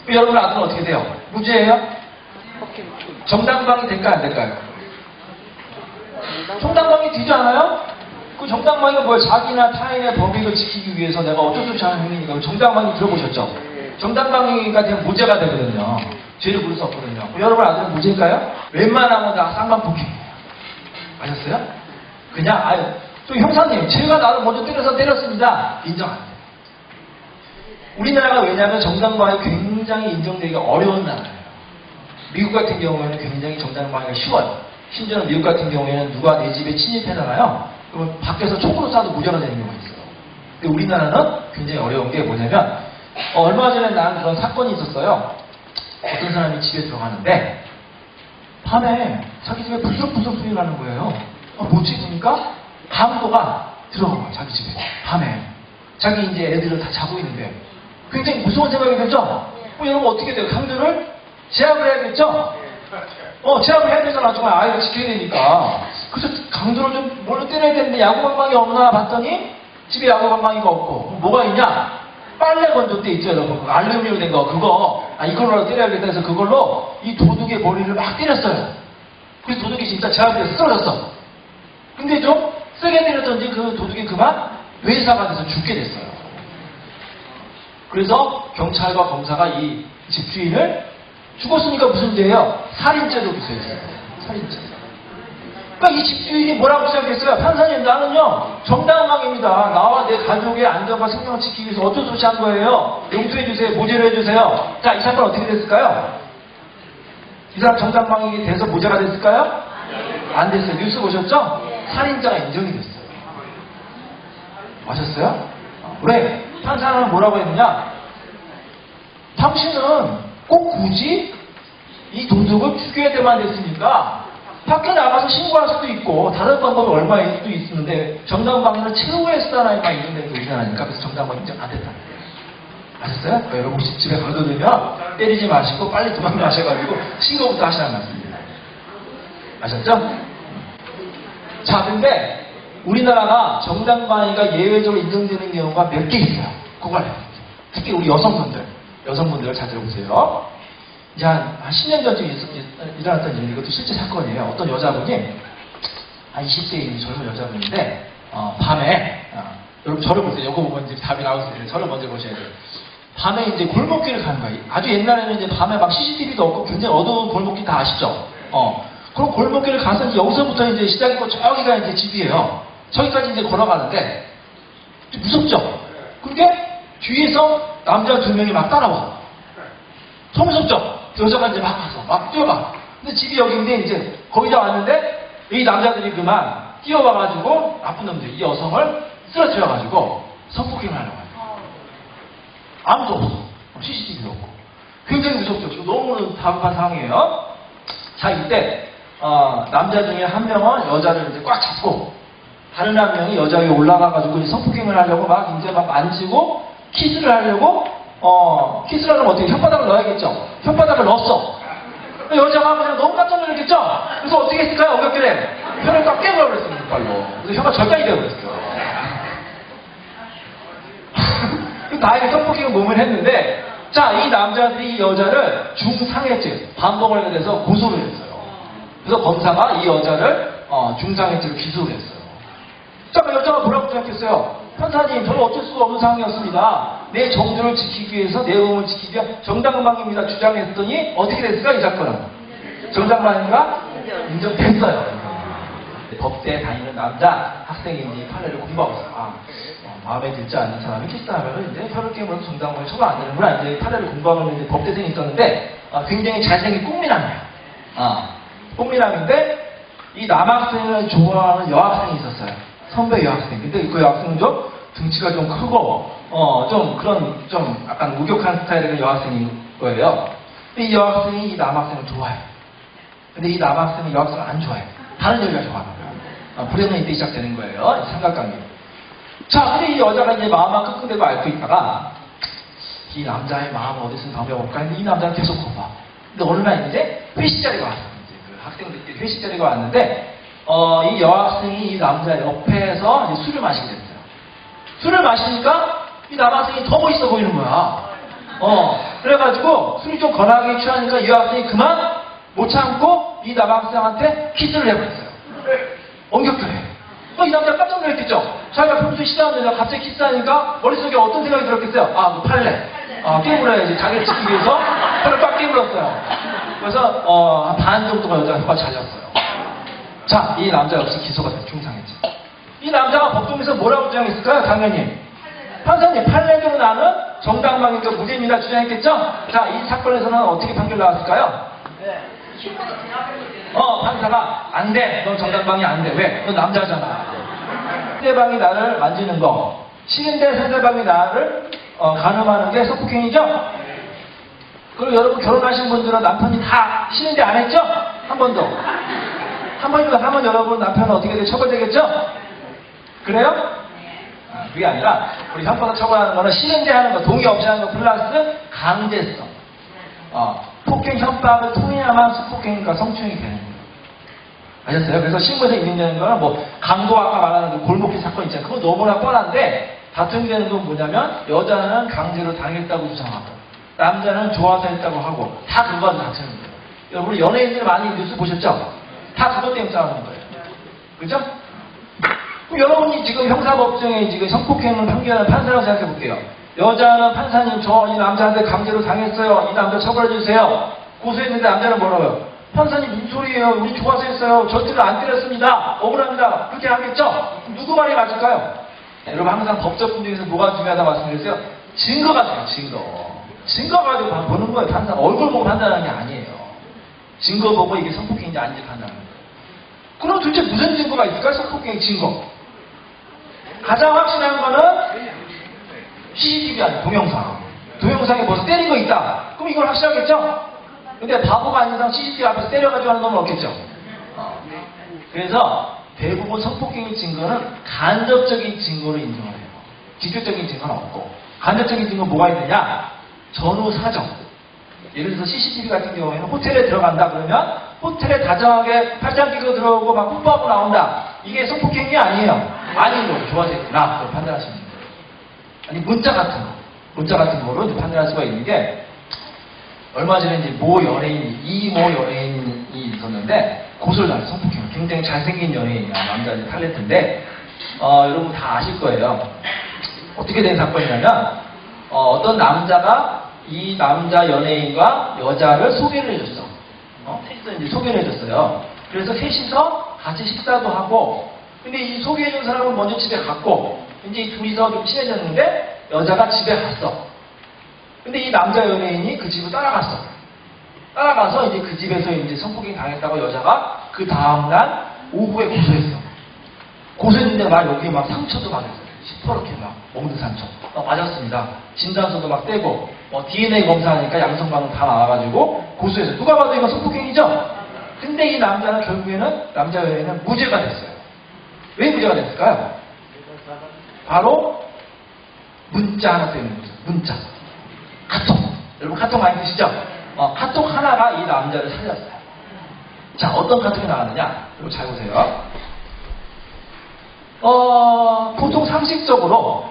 여러분 아들은 어떻게 돼요? 무죄예요? 정당방위 될까 안 될까요? 정당방위 되지 않아요? 그 정당방위가 뭐예요? 자기나 타인의 법익을 지키기 위해서 내가 어쩔 수 없이 하는 행위니까. 정당방위 들어보셨죠? 정당방위가 되면 무죄가 되거든요. 죄를 부를 수 없거든요. 여러분 아들은 무죄일까요? 웬만하면 다 쌍방폭행이에요. 아셨어요? 그냥 또 형사님, 제가 나를 먼저 때렸습니다. 인정 안 돼요. 우리나라가 왜냐하면 정당방위 굉장히 인정되기가 어려운 나라예요. 미국 같은 경우에는 굉장히 정당방위가 쉬워요. 심지어는 미국 같은 경우에는 누가 내 집에 침입해나가요? 그러면 밖에서 총으로 쏴도 무죄가 되는 경우가 있어요. 근데 우리나라는 굉장히 어려운 게 뭐냐면, 얼마 전에 난 그런 사건이 있었어요. 어떤 사람이 집에 들어가는데 밤에 자기 집에 부스럭부스럭 소리가 나는 거예요. 뭐지? 보니까 강도가 들어간 거야, 자기 집에. 밤에. 자기 이제 애들을 다 자고 있는데. 굉장히 무서운 생각이 들죠? 여러분 어떻게 돼요? 강도를 제압을 해야겠죠? 제압을 해야 되잖아. 정말 아이를 지켜야 되니까. 그래서 강도를 좀 뭘로 때려야 되는데 야구방망이 없나 봤더니 집에 야구방망이가 없고. 뭐가 있냐? 빨래 건조대 있죠, 여러분. 알루미늄 된 거, 그거. 이걸로 때려야겠다 해서 그걸로 이 도둑의 머리를 막 때렸어요. 그래서 도둑이 진짜 제압돼서 쓰러졌어. 근데 좀 세게 때렸던지 그 도둑이 그만 외사가 돼서 죽게 됐어요. 그래서 경찰과 검사가 이 집주인을 죽었으니까 무슨 죄예요? 살인죄로 기소했어요. 살인죄. 그러니까 이 집주인이 뭐라고 시작했어요? 판사님, 나는요 정당방위입니다. 나와 내 가족의 안전과 생명을 지키기 위해서 어쩔 수 없이 한 거예요. 용서해주세요. 무죄로 해주세요. 자, 이 사건 어떻게 됐을까요? 이 사람 정당방위 돼서 무죄가 됐을까요? 안 됐어요. 뉴스 보셨죠? 살인자가 인정이 됐어요. 아셨어요? 왜? 판사는 뭐라고 했느냐? 당신은 꼭 굳이 이 도둑을 죽여야 되만 됐으니까 밖에 나가서 신고할 수도 있고 다른 방법이 얼마일 수도 있는데 정당방위는 최후의 수단에만 인정되는 게 우리나라니까. 그래서 정당방위 인정 안 됐다. 아셨어요? 그러니까 여러분 혹시 집에 가둬두면 때리지 마시고 빨리 도망가셔가지고 신고부터 하시라는 말씀입니다. 아셨죠? 자, 근데 우리나라가 정당방위가 예외적으로 인정되는 경우가 몇 개 있어요. 그걸 특히 우리 여성분들 잘 들어보세요. 이제 한 10년 전쯤 일어났던 일, 이것도 실제 사건이에요. 어떤 여자분이, 한 20대인 젊은 여자분인데, 밤에, 여러분 저를 보세요. 이거 보면 이제 답이 나올 수 있어요. 저를 먼저 보셔야 돼요. 밤에 이제 골목길을 가는 거예요. 아주 옛날에는 이제 밤에 막 CCTV도 없고 굉장히 어두운 골목길 다 아시죠? 그럼 골목길을 가서 이제 여기서부터 이제 시작이고 저기가 이제 집이에요. 저기까지 이제 걸어가는데, 좀 무섭죠? 그게 뒤에서 남자 2명이 막 따라와. 더 무섭죠? 여자가 이제 막 가서 막 뛰어가. 근데 집이 여기인데 이제 거의 다 왔는데 이 남자들이 그만 뛰어와가지고 나쁜 놈들, 이 여성을 쓰러뜨려가지고 성폭행을 하려고 해요. 아무도 없어. CCTV도 없고. 굉장히 무섭죠. 지금 너무 다급한 상황이에요. 자, 이때 남자 중에 한 명은 여자를 이제 꽉 잡고 다른 한 명이 여자 위에 올라가가지고 성폭행을 하려고 막 이제 막 만지고 키스를 하려고 키스를 하려면 어떻게 혓바닥을 넣어야겠죠. 혓바닥을 넣었어. 여자가 그냥 너무 깜짝 놀랐겠죠. 그래서 어떻게 했을까요? 어렵길래 혀를 꽉 깨물어버렸어요. 이빨로. 그래서 혀가 절단이 되어버렸어요. 다행히 성폭행을 몸을 했는데, 자, 이 남자들이 이 여자를 중상해죄 반복을 해서 고소를 했어요. 그래서 검사가 이 여자를 중상해죄로 기소를 했어요. 자, 그 여자가 뭐라고 생각했어요? 판사님, 저는 어쩔 수가 없는 상황이었습니다. 내 정조를 지키기 위해서, 내 몸을 지키기 위해 정당방위입니다. 주장했더니 어떻게 됐을까, 이 사건은? 정당방위가 인정됐어요. 법대에 다니는 남자 학생인지 판례를 공부하고 있어요. 마음에 들지 않는 사람이 키스하면 이제 혀를 깨물어서 정당방위 처벌 안 되는구나. 이제 판례를 공부하고 있는 법대생이 있었는데, 굉장히 잘생긴 꽃미남이에요. 꽃미남인데, 이 남학생을 좋아하는 여학생이 있었어요. 선배 여학생. 근데 그 여학생은 좀 등치가 좀 크고, 좀 약간 우격한 스타일의 여학생인 거예요. 근데 이 여학생이 이 남학생을 좋아해요. 근데 이 남학생은 여학생을 안 좋아해요. 다른 여자가 좋아하는 거예요. 불행은 이때 시작되는 거예요. 삼각관계. 자, 근데 이 여자가 이제 마음만 끙끙대고 앓고 있다가, 이 남자의 마음을 어디서 담겨볼까 했는데 이 남자는 계속 거봐. 근데 어느 날 이제 회식 자리가 왔어요. 이제 그 학생들끼리 회식 자리가 왔는데, 이 여학생이 이 남자 옆에서 이제 술을 마시게 됐어요. 술을 마시니까 이 남학생이 더 멋있어 보이는 거야. 그래가지고 술이 좀 거나게 취하니까 이 여학생이 그만 못 참고 이 남학생한테 키스를 해버렸어요. 엄격하게. 이 남자 깜짝 놀랐겠죠? 자기가 평소에 싫어하는 여자 갑자기 키스하니까 머릿속에 어떤 생각이 들었겠어요? 팔레. 깨물어야지. 자기를 지키기 위해서 혀를 꽉 깨물었어요. 그래서 한 반 정도가 여자가 혀가 잘렸어요. 자, 이 남자 역시 기소가 돼서 중상했죠. 이 남자가 법정에서 뭐라고 주장했을까요? 당연히 판사님, 판례대로 나는 정당방위가 무죄입니다 주장했겠죠? 자, 이 사건에서는 어떻게 판결 나왔을까요? 판사가 안 돼. 넌 정당방위 안 돼. 왜? 넌 남자잖아. 상대방이 나를 만지는 거, 싫은데 상대방이 나를 가늠하는 게 성폭행이죠? 그리고 여러분 결혼하신 분들은 남편이 다 싫은데 안 했죠? 한 번도. 한 번이면 하면 여러분 남편은 어떻게 돼? 처벌되겠죠? 그래요? 그게 아니라 우리 형법상 처벌하는 거는 싫은데 하는 거, 동의 없이 하는 거 플러스 강제성. 폭행 협박을 통해야만 성폭행과 성추행이 되는 거예요. 아셨어요? 그래서 신고에서 인정되는 거는 뭐 강도 아까 말하는 그 골목길 사건 있잖아요. 그거 너무나 뻔한데 다툼되는 건 뭐냐면 여자는 강제로 당했다고 주장하고 남자는 좋아서 했다고 하고 다 그거 가지고 다투는 거예요. 여러분 연예인들 많이 뉴스 보셨죠? 다 그것 때문에 싸우는 거예요. 그죠? 그럼 여러분이 지금 형사법정에 지금 성폭행을 판결하는 판사라고 생각해 볼게요. 여자는 판사님 저 이 남자한테 강제로 당했어요. 이 남자 처벌해주세요. 고소했는데 남자는 뭐라고요? 판사님 무슨 소리예요? 우리 좋아서 했어요. 저들을 안 때렸습니다. 억울합니다. 그렇게 하겠죠? 누구 말이 맞을까요? 여러분 항상 법적 분쟁에서 뭐가 중요하다고 말씀드렸어요? 증거가 중요해요. 증거 가지고 보는 거예요. 판사 얼굴 보고 판단하는 게 아니에요. 증거 보고 이게 성폭행인지 아닌지 판단하는 거예요. 그럼 도대체 무슨 증거가 있을까요? 성폭행 증거. 가장 확실한 거는 CCTV 아니에요. 동영상. 동영상에 벌써 때린 거 있다. 그럼 이걸 확실하겠죠? 근데 바보가 아닌 이상 CCTV 앞에서 때려가지고 하는 놈은 없겠죠? 그래서 대부분 성폭행의 증거는 간접적인 증거로 인정을 해요. 직접적인 증거는 없고. 간접적인 증거는 뭐가 있느냐? 전후 사정. 예를 들어서 CCTV 같은 경우에는 호텔에 들어간다 그러면 호텔에 다정하게 팔짱 끼고 들어오고 막 뽀뽀하고 나온다. 이게 성폭행이 아니에요. 아닌 거로 좋아서 했구나. 그걸 판단하시면 돼요. 아니 문자 같은 거로 이제 판단할 수가 있는 게 얼마 전에 이제 이모 연예인이 있었는데 고소를 당했어요. 성폭행. 굉장히 잘생긴 연예인이야. 남자 탤런트인데 여러분 다 아실 거예요. 어떻게 된 사건이냐면 어떤 남자가 이 남자 연예인과 여자를 소개를 해줬어. 셋이서 이제 소개를 해줬어요. 그래서 셋이서 같이 식사도 하고, 근데 이 소개해준 사람은 먼저 집에 갔고, 이제 이 둘이서 좀 친해졌는데 여자가 집에 갔어. 근데 이 남자 연예인이 그 집을 따라갔어. 따라가서 이제 그 집에서 이제 성폭행 당했다고 여자가 그 다음날 오후에 고소했어. 고소했는데 막 여기 막 상처도 받았어요. 시퍼렇게 막 먹는 상처. 맞았습니다. 진단서도 막 떼고 DNA 검사하니까 양성 반응 다 나와가지고 고소해서 누가 봐도 이거 성폭행이죠? 근데 이 남자는 결국에는 남자 연예인은 무죄가 됐어요. 왜 무죄가 됐을까요? 바로 문자 하나 때문에 거죠. 문자. 카톡. 여러분 카톡 많이 드시죠? 카톡 하나가 이 남자를 살렸어요. 자, 어떤 카톡이 나왔느냐? 여러분 잘 보세요. 보통 상식적으로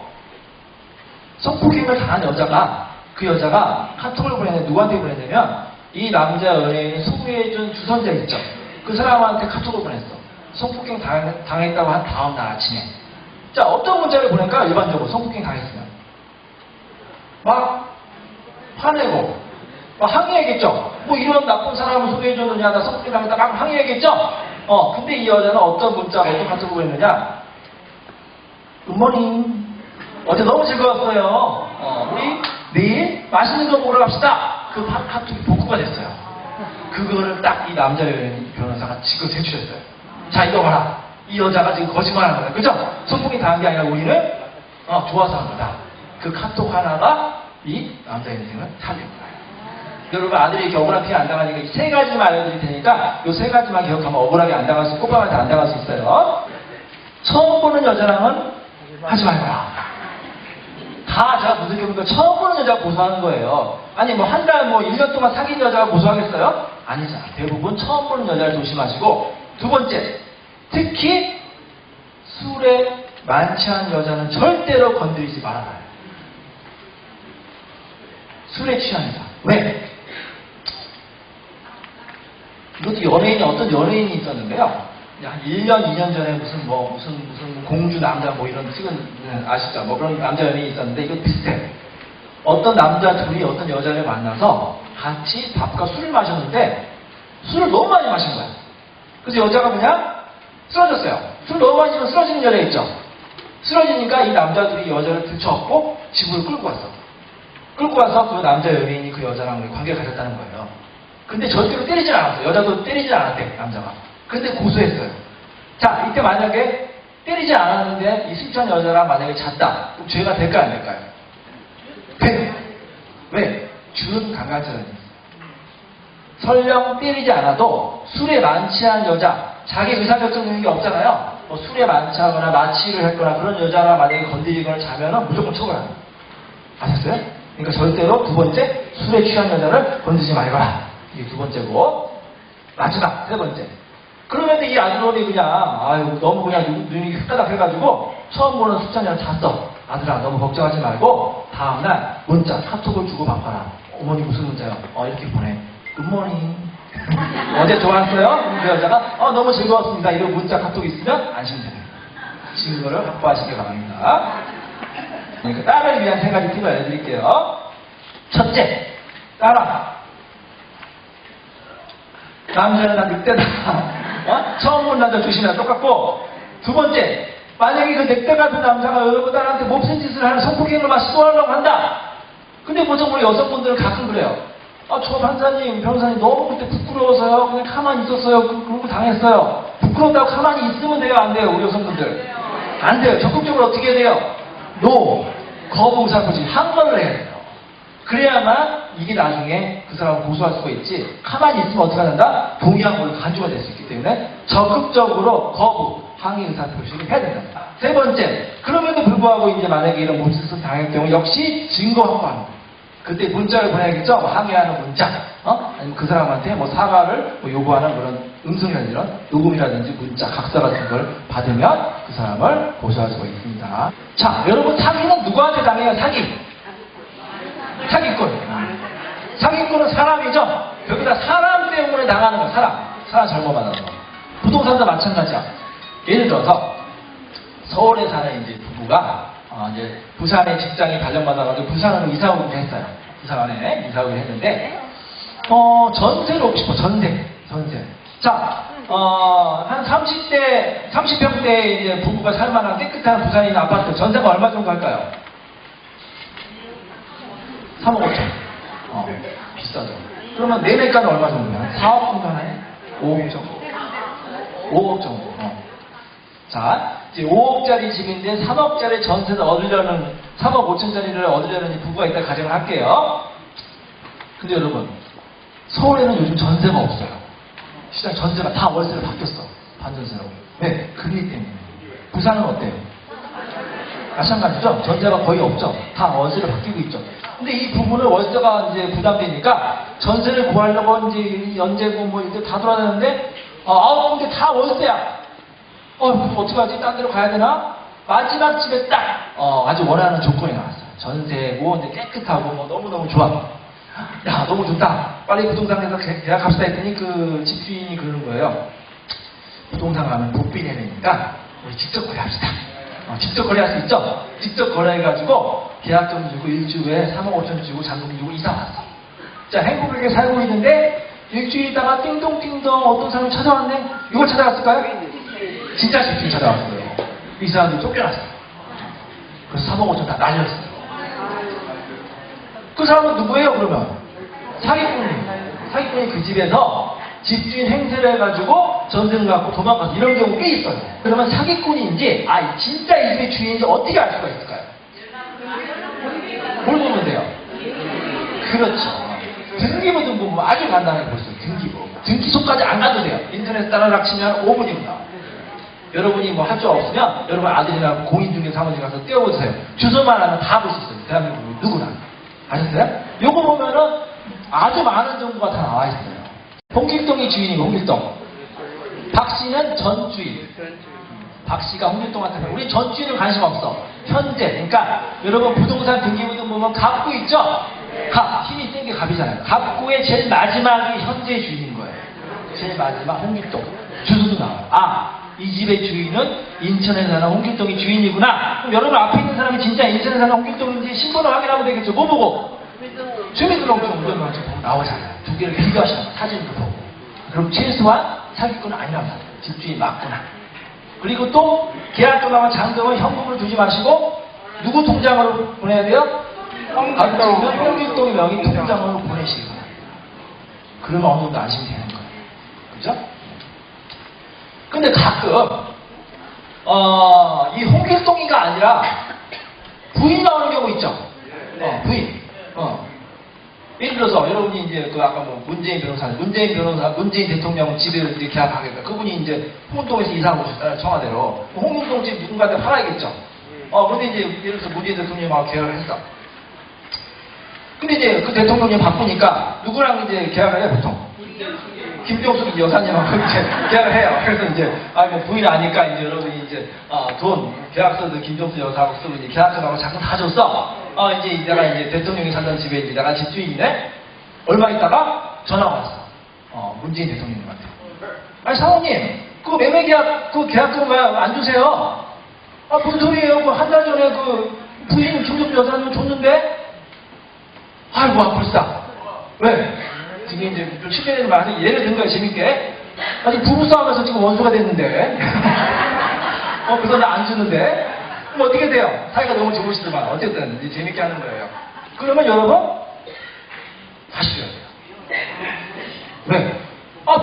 성폭행을 당한 여자가 그 여자가 카톡을 보내는데 누구한테 보냈냐면 이 남자 연예인이 소개해준 주선자 있죠. 그 사람한테 카톡을 보냈어. 성폭행 당했다고 한 다음날 아침에. 자, 어떤 문자를 보낼까? 일반적으로 성폭행 당했으면 막 화내고 막 항의하겠죠. 뭐 이런 나쁜 사람을 소개해줬느냐, 나 성폭행 당했다 막 항의하겠죠. 근데 이 여자는 어떤 문자, 어떤 카톡을 보냈느냐? 굿모닝. 어제 너무 즐거웠어요. 우리 내일 맛있는 거 먹으러 갑시다. 그 카톡이 복구가 됐어요. 그거를 딱 이 남자 연예인 변호사가 지금 제출했어요. 자, 이거 봐라. 이 여자가 지금 거짓말하는 거다. 그죠? 성폭행 당한 게 아니라 우리는 좋아서 한 거다. 그 카톡 하나가 이 남자 인생을 살린 거예요. 여러분 아들이 이렇게 억울한 피해 안 당하니까 이 세 가지만 알려드릴 테니까 이 세 가지만 기억하면 억울하게 안 당할 수, 꼬박한테 안 당할 수 있어요. 처음 보는 여자랑은 하지 말거라. 다 제가 무슨 경우가 처음 보는 여자가 고소하는 거예요. 아니 뭐 한 달 1년 동안 사귄 여자가 고소하겠어요? 아니잖아. 대부분 처음 보는 여자를 조심하시고, 두 번째, 특히 술에 만취한 여자는 절대로 건드리지 말아요. 술에 취한 여자. 왜? 이것도 연예인이 어떤 연예인이 있었는데요. 한 1년, 2년 전에 무슨 공주 남자 이런 찍은, 아시죠? 그런 남자 연예인이 있었는데 이거 비슷해. 어떤 남자 둘이 어떤 여자를 만나서 같이 밥과 술을 마셨는데 술을 너무 많이 마신 거야. 그래서 여자가 그냥 쓰러졌어요. 술 너무 많이 마시면 쓰러지는 여자 있죠? 쓰러지니까 이 남자 둘이 여자를 들쳐업고 집으로 끌고 왔어. 끌고 와서 그 남자 연예인이 그 여자랑 관계를 가졌다는 거예요. 근데 절대로 때리진 않았어요. 여자도 때리진 않았대, 남자가. 근데 고소했어요. 자, 이때 만약에 때리지 않았는데 이 술 취한 여자랑 만약에 잤다. 그럼 죄가 될까요, 안 될까요? 돼요. 왜? 준 강간죄는 설령 때리지 않아도 술에 만취한 여자, 자기 의사결정 능력이 없잖아요. 술에 만취하거나 마취를 했거나 그런 여자랑 만약에 건드리거나 자면은 무조건 처벌합니다. 아셨어요? 그러니까 절대로 두 번째, 술에 취한 여자를 건드리지 말거라. 이게 두 번째고, 마지막 세 번째. 그러면 이 아주머니 그냥 너무 그냥 눈이 휘까닥 해가지고 처음 보는 숫자냐를 잤어. 아들아 너무 걱정하지 말고 다음날 문자 카톡을 주고 바꿔라. 어머니 무슨 문자요? 이렇게 보내. 굿모닝. 어제 좋았어요? 그 여자가 너무 즐거웠습니다. 이런 문자 카톡 있으면 안심됩니다. 증거를 확보하시기 바랍니다. 그러니까 딸을 위한 세 가지 팁을 알려드릴게요. 첫째, 딸아, 남자는 나 늑대다. 처음 본 남자 조심해라. 똑같고, 두 번째, 만약에 그 늑대 같은 남자가 여러분 딸한테 몹쓸 짓을 하는 성폭행을 막 시도하려고 한다. 근데 보통 우리 여성분들은 가끔 그래요. 저 판사님, 변호사님 너무 그때 부끄러워서요. 그냥 가만히 있었어요. 그러고 당했어요. 부끄럽다고 가만히 있으면 돼요? 안 돼요? 우리 여성분들. 안 돼요. 적극적으로 어떻게 해야 돼요? 노. 거부사고지. 항거를 해야 돼요. 그래야만 이게 나중에 그 사람을 고소할 수가 있지. 가만히 있으면 어떻게 한다? 동의한 걸로 간주가 될 수 있기 때문에 적극적으로 거부, 항의 의사 표시를 해야 된다. 세 번째, 그럼에도 불구하고 이제 만약에 이런 몹쓸 당할 경우 역시 증거 확보하는 거예요. 그때 문자를 보내야겠죠? 항의하는 문자, 아니면 그 사람한테 사과를 요구하는 그런 음성이라든지 이런 녹음이라든지 문자, 각서 같은 걸 받으면 그 사람을 고소할 수가 있습니다. 자, 여러분 사기는 누구한테 당해요? 사기꾼. 사기꾼은 사람이죠. 여기다 사람 때문에 당하는 거, 사람 잘못 만나는 거. 부동산도 마찬가지야. 예를 들어서 서울에 사는 이제 부부가 이제 부산에 직장이 단련받아가지고 부산으로 이사 오기로 했어요. 부산에 이사 오기로 했는데 전세를 오고 싶어. 전세. 자, 한 30평대 이제 부부가 살만한 깨끗한 부산에 있는 아파트 전세가 얼마 정도 할까요? 3억 5천. 비싸죠. 그러면 내내가는 얼마 정도야? 4억 정도 하나요? 5억 정도. 5억 정도. 자, 이제 5억짜리 집인데 3억짜리 전세를 얻으려는, 3억 5천짜리를 얻으려는 부부가 있다 가정을 할게요. 근데 여러분, 서울에는 요즘 전세가 없어요. 시장 전세가 다 월세로 바뀌었어. 반전세로. 왜? 금리 때문에. 부산은 어때요? 마찬가지죠? 전세가 거의 없죠? 다 월세로 바뀌고 있죠. 근데 이 부분은 월세가 이제 부담되니까 전세를 구하려고 이제 연재고 뭐 이제 다 돌아다녔는데, 9군데 다 월세야. 그럼 어떡하지? 딴 데로 가야 되나? 마지막 집에 딱, 아주 원하는 조건이 나왔어요. 전세고, 이제 깨끗하고, 뭐 너무너무 좋아. 야, 너무 좋다. 빨리 부동산에서 계약합시다 했더니 그 집주인이 그러는 거예요. 부동산 가면 복비 내니까 우리 직접 거래합시다. 직접 거래할 수 있죠? 직접 거래해가지고 계약금 주고 일주일에 3억 5천 주고 잔금 주고 이사 왔어. 자, 행복하게 살고 있는데 일주일 있다가 띵동띵동 어떤 사람이 찾아왔네? 이걸 찾아왔을까요? 진짜 집주인 찾아왔어요. 이 사람들 쫓겨났어요. 그래서 3억 5천 다 날렸어요. 그 사람은 누구예요, 그러면? 사기꾼이 그 집에서 집주인 행세를 해가지고 전세를 갖고 도망가서 이런 경우 꽤 있어요. 그러면 사기꾼인지, 진짜 이 집의 주인인지 어떻게 알 수가 있을까요? 뭘 보면 돼요? 그렇죠. 등기부 보면 아주 간단하게 볼 수 있어요. 등기부. 등기소까지 안 가도 돼요. 인터넷 따라 치면 5분입니다. 여러분이 뭐 할 줄 없으면 여러분 아들이나 공인중개 사무실 가서 띄워보세요. 주소만 하면 다 볼 수 있어요. 대한민국 누구나. 아셨어요? 요거 보면은 아주 많은 정보가 다 나와 있어요. 홍길동이 주인이고, 홍길동. 박 씨는 전주인. 박 씨가 홍길동한테, 우리 전주인은 관심 없어. 현재. 그러니까 여러분 부동산 등기부등 보면 갑구 있죠? 갑. 힘이 센 게 갑이잖아요. 갑구의 제일 마지막이 현재 주인인 거예요. 제일 마지막 홍길동. 주소도 나와요. 이 집의 주인은 인천에 사는 홍길동이 주인이구나. 그럼 여러분 앞에 있는 사람이 진짜 인천에 사는 홍길동인지 신분을 확인하면 되겠죠. 뭐 보고? 주민등록증 운전면허증 보고 나오잖아요. 두 개를 비교하시면 사진도 보고. 그럼 최소한 사기꾼은 아니란 말이에요. 집주인 맞구나. 그리고 또 계약금하고 잔금은 현금으로 두지 마시고 누구 통장으로 보내야 돼요? 홍길동의 명의 통장으로 보내시기 바랍니다. 그러면 어느 정도 안심이 되는 거예요. 그죠? 근데 가끔 이 홍길동이가 아니라 부인 나오는 경우 있죠. 부인. 예를 들어서 여러분이 이제 그 아까 뭐 문재인 대통령 집에 이제 계약하겠다. 그분이 이제 홍길동에서 이사 오셨잖아요. 청와대로. 홍길동 집 누군가한테 팔아야겠죠. 그런데 이제 예를 들어서 문재인 대통령하고 계약을 했어. 근데 이제 그 대통령이 바쁘니까 누구랑 이제 계약을 해요, 보통? 김종숙 여사님하고 이제 계약을 해요. 그래서 이제, 부인 아니까 이제 여러분이 이제, 돈, 계약서도 김종숙 여사하고 쓰고 이제 계약서하고 자꾸 다 줬어. 이제 내가 이제 대통령이 살던 집에 이제 내가 집주인인데, 얼마 있다가 전화 왔어. 문재인 대통령님한테. 사모님, 그 매매 계약, 그 계약금 왜 안 주세요? 무슨 소리예요? 그 한 달 전에 그 부인 김종숙 여사님 줬는데? 아이고, 불쌍. 왜? 지금 이제 좀 실례되는 말이 예를 든 거예요, 재밌게. 아직 부부싸움에서 지금 원수가 됐는데. 그래서 나 안 주는데. 그럼 어떻게 돼요? 사이가 너무 좋으시더만. 어쨌든, 이제 재밌게 하는 거예요. 그러면 여러분, 다시 줘야 돼요. 왜?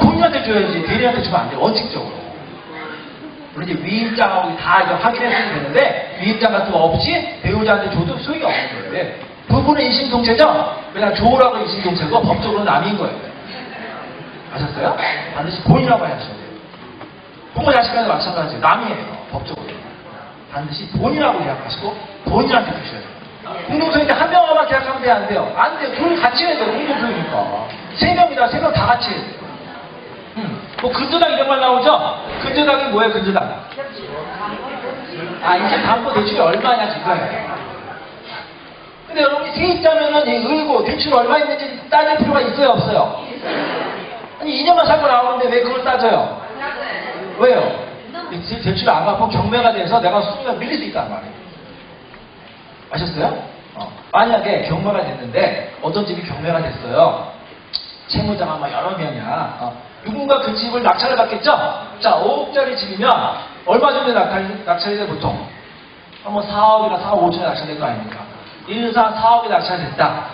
본인한테 줘야지. 대리한테 주면 안 돼요, 원칙적으로. 물론 이제 위임장하고 다 이제 확인했으면 되는데, 위임장 같은 거 없이 배우자한테 줘도 소용이 없는 거예요. 부부는 이심동체죠? 그냥 조라고 이심동체고 법적으로 남인 거예요. 아셨어요? 반드시 본인이라고 하셔야 돼요. 부모 자식간에 마찬가지예요. 남이에요. 법적으로. 반드시 본인이라고 계약하시고 본인한테 주셔야 돼요. 공동소유인데 한 명만 계약하면 돼요? 안 돼요? 안 돼요. 둘이 같이 해야 돼요. 공동소유니까. 3명이다. 3명 다 같이 해야 돼요. 뭐 근저당 이런 말 나오죠? 근저당이 뭐예요? 근저당. 이제 담보 대출이 얼마냐 그거예요. 근데 여러분이 세입자면은 의고 대출 얼마 있는지 따질 필요가 있어요, 없어요? 아니 2년만 살고 나오는데 왜 그걸 따져요? 왜요? 대출 안 갚고 경매가 돼서 내가 순위가 밀릴 수 있단 말이에요. 아셨어요? 만약에 경매가 됐는데 어떤 집이 경매가 됐어요. 채무자가 막 여러 명이야. 누군가 그 집을 낙찰을 받겠죠? 자, 5억짜리 집이면 얼마 정도 낙찰이 돼 보통? 뭐 4억이나 4억 5천에 낙찰될 거 아닙니까? 1, 4, 4억이 낙찰됐다.